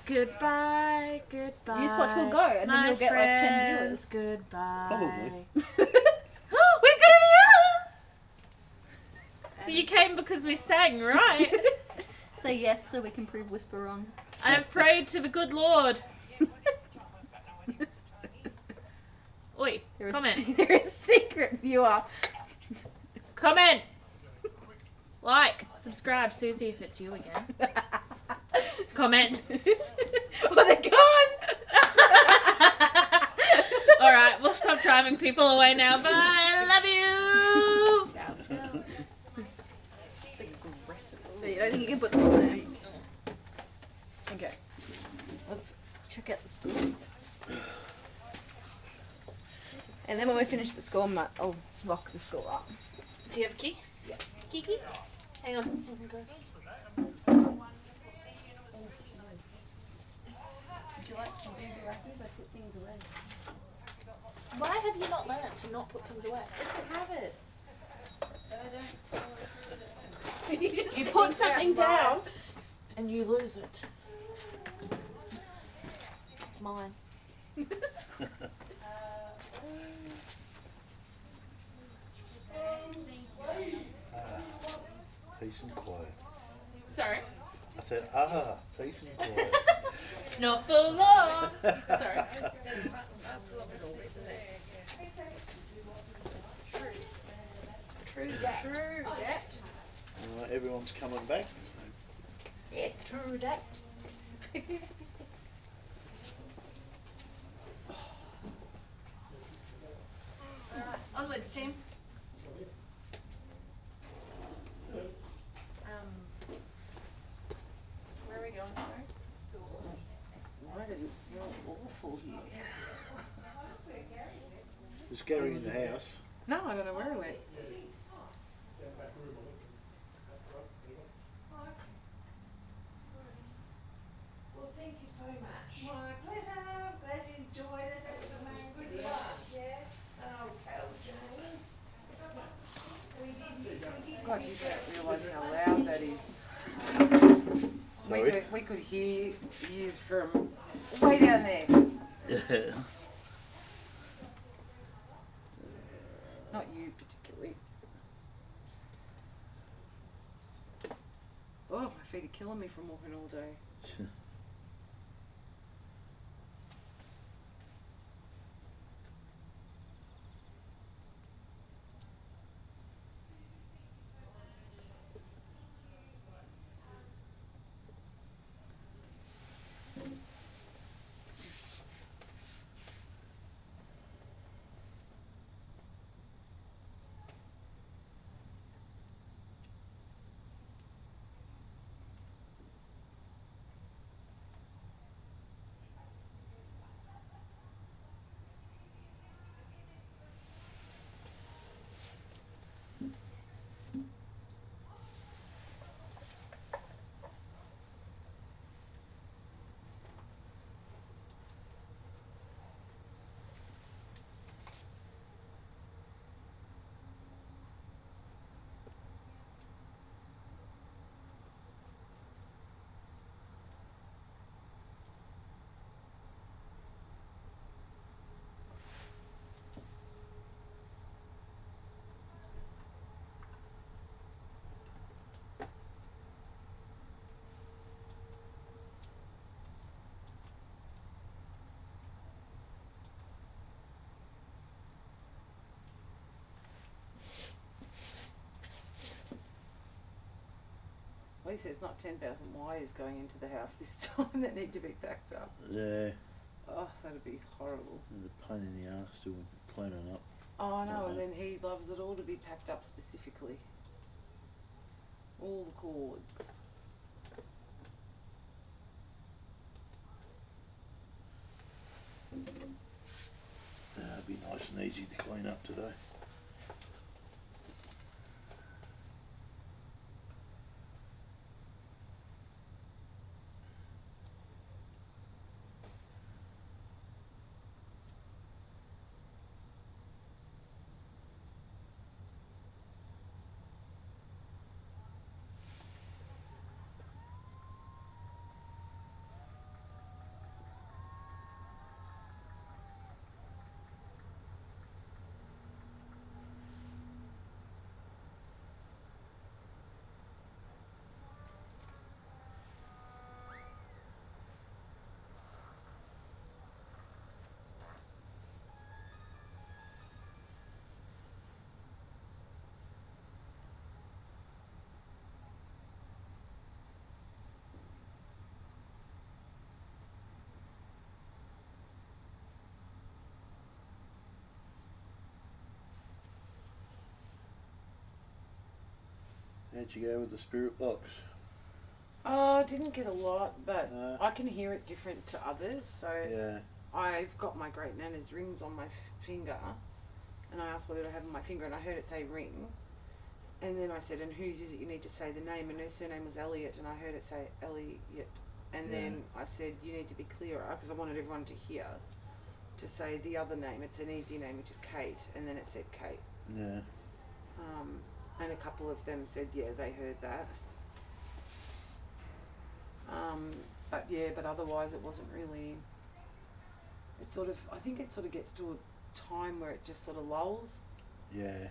Goodbye, goodbye. You just watch We'll Go, and then my you'll get like 10 friends, viewers. Goodbye. Probably. We've got a viewer! You came because we sang, right? Say yes so we can prove whisper wrong. I have prayed to the good Lord. Oi, comment. There is a secret viewer. Comment. Like, subscribe, Susie, if it's you again. Comment. Oh, they're gone! Alright, we'll stop driving people away now. Bye, love you! Just aggressive. So you don't think you can put things in? Okay. Let's check out the score. And then when we finish the score, I'll lock the score up. Do you have a key? Yeah. Kiki? Hang on, guys. Would you like some baby wrappers? I put things away. Why have you not learned to not put things away? It's a habit. You put something down and you lose it. It's mine. Peace and quiet. Sorry. I said, peace and quiet. Not for long. Sorry. True that. Everyone's coming back. Yes, true that. Onwards, team. Where are we going? Sorry? Why does it smell awful here? Is Gary in the house? No, I don't know where he went. Well, thank you so much. My pleasure. Glad you enjoyed it. That was amazing. Good luck. Yeah. And I'll tell Jane. God, you don't realise how loud that is. Sorry? We could hear years from way down there. Yeah. Not you particularly. Oh, my feet are killing me from walking all day. At least there's not 10,000 wires going into the house this time that need to be packed up. Yeah. Oh, that'd be horrible. There's a pain in the arse doing cleaning up. Oh, I know, and then he loves it all to be packed up specifically. All the cords. It'd be nice and easy to clean up today. How'd you go with the spirit box? Oh, I didn't get a lot, but No. I can hear it different to others. So Yeah. I've got my great nana's rings on my finger, and I asked what did I have on my finger, and I heard it say ring. And then I said, and whose is it? You need to say the name. And her surname was Elliot, and I heard it say Elliot. And then I said, you need to be clearer, because I wanted everyone to hear, to say the other name. It's an easy name, which is Kate. And then it said Kate. Yeah. And a couple of them said, yeah, they heard that. But otherwise it wasn't really It's sort of, I think it sort of gets to a time where it just sort of lulls. Yeah.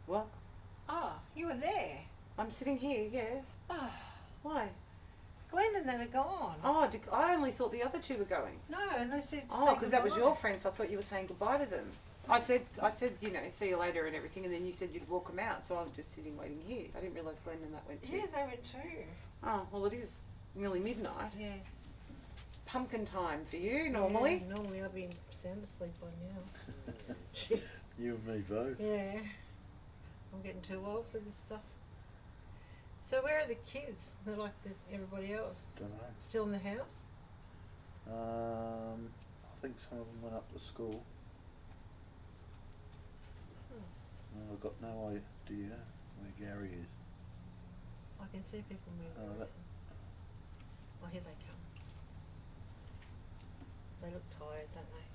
What? Oh, you were there. I'm sitting here, yeah. Oh, Why? Glenn and then are gone. Oh, I only thought the other two were going. No, and they said. Oh, say because that was goodbye. your friends. So I thought you were saying goodbye to them. I said, you know, see you later and everything, and then you said you'd walk them out. So I was just sitting waiting here. I didn't realise Glenn and that went too. Yeah, they went too. Oh, well, it is nearly midnight. Yeah. Pumpkin time for you normally. Yeah, normally I'd be sound asleep by now. Jeez. You and me both. Yeah. I'm getting too old for this stuff. So where are the kids? They're like everybody else. Don't know. Still in the house? I think some of them went up to school. I've got no idea where Gary is. I can see people moving. Oh, that- Oh, here they come. They look tired, don't they?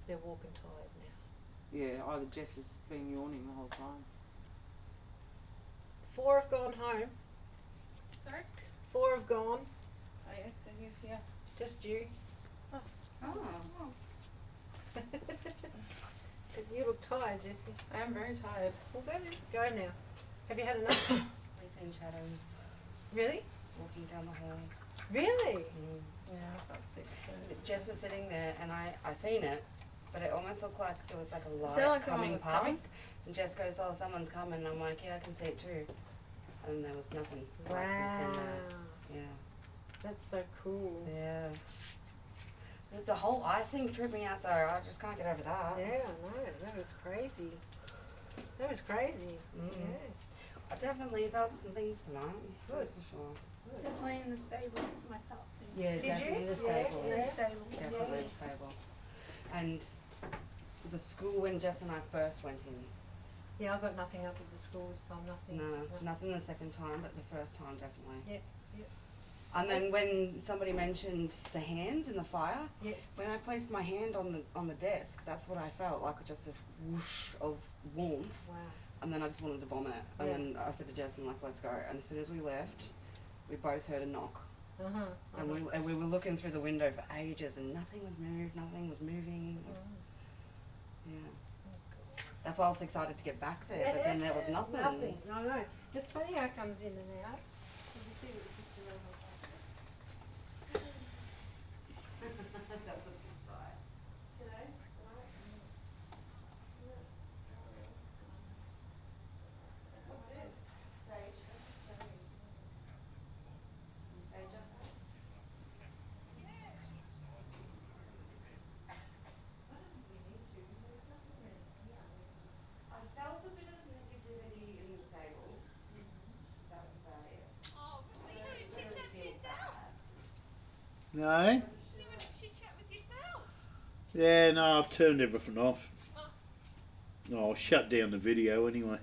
They're walking tired now. Yeah, either Jess has been yawning the whole time. 4 have gone home. Sorry? 4 have gone. Oh yeah, so he's here. Just you. Oh. You look tired, Jessie. I am very tired. Well, go now. Have you had enough? We've seen shadows Really? walking down the hall. Really? Yeah, I can't see. So. Jess was sitting there and I seen it, but it almost looked like there was like a light like someone coming was past. coming? And Jess goes, oh, someone's coming. And I'm like, yeah, I can see it too. And there was nothing. Wow. Darkness in there. Yeah. That's so cool. Yeah. The whole eye thing tripped me out though. I just can't get over that. Yeah, I know. That was crazy. That was crazy. Mm. Yeah. I definitely felt some things tonight. Good. That's for sure. Definitely in the stable, I felt things. Yeah, Did definitely you? the stable. In the stable. Definitely the stable. And the school when Jess and I first went in. Yeah, I got nothing up at the school, so nothing. No, nothing the second time, but the first time definitely. Yeah, yeah. And then when somebody mentioned the hands in the fire, Yeah. when I placed my hand on the desk, that's what I felt like, just a whoosh of warmth. Wow. And then I just wanted to vomit. And Yeah. then I said to Jess, like, let's go. And as soon as we left, we both heard a knock. Uh-huh. And we were looking through the window for ages, and nothing was moved, nothing was moving. It was, yeah. That's why I was excited to get back there, but then there was nothing. Nothing. No, no. It's funny how it comes in and out. Did you see what the sister wrote on That was a big sigh. today? What's this? Sage. Sage us? I felt a bit of negativity in the stables. That was about it. Oh, but you had a chit chat to yourself. No? You had a chit chat with yourself. Yeah, no, I've turned everything off. No, I'll shut down the video anyway.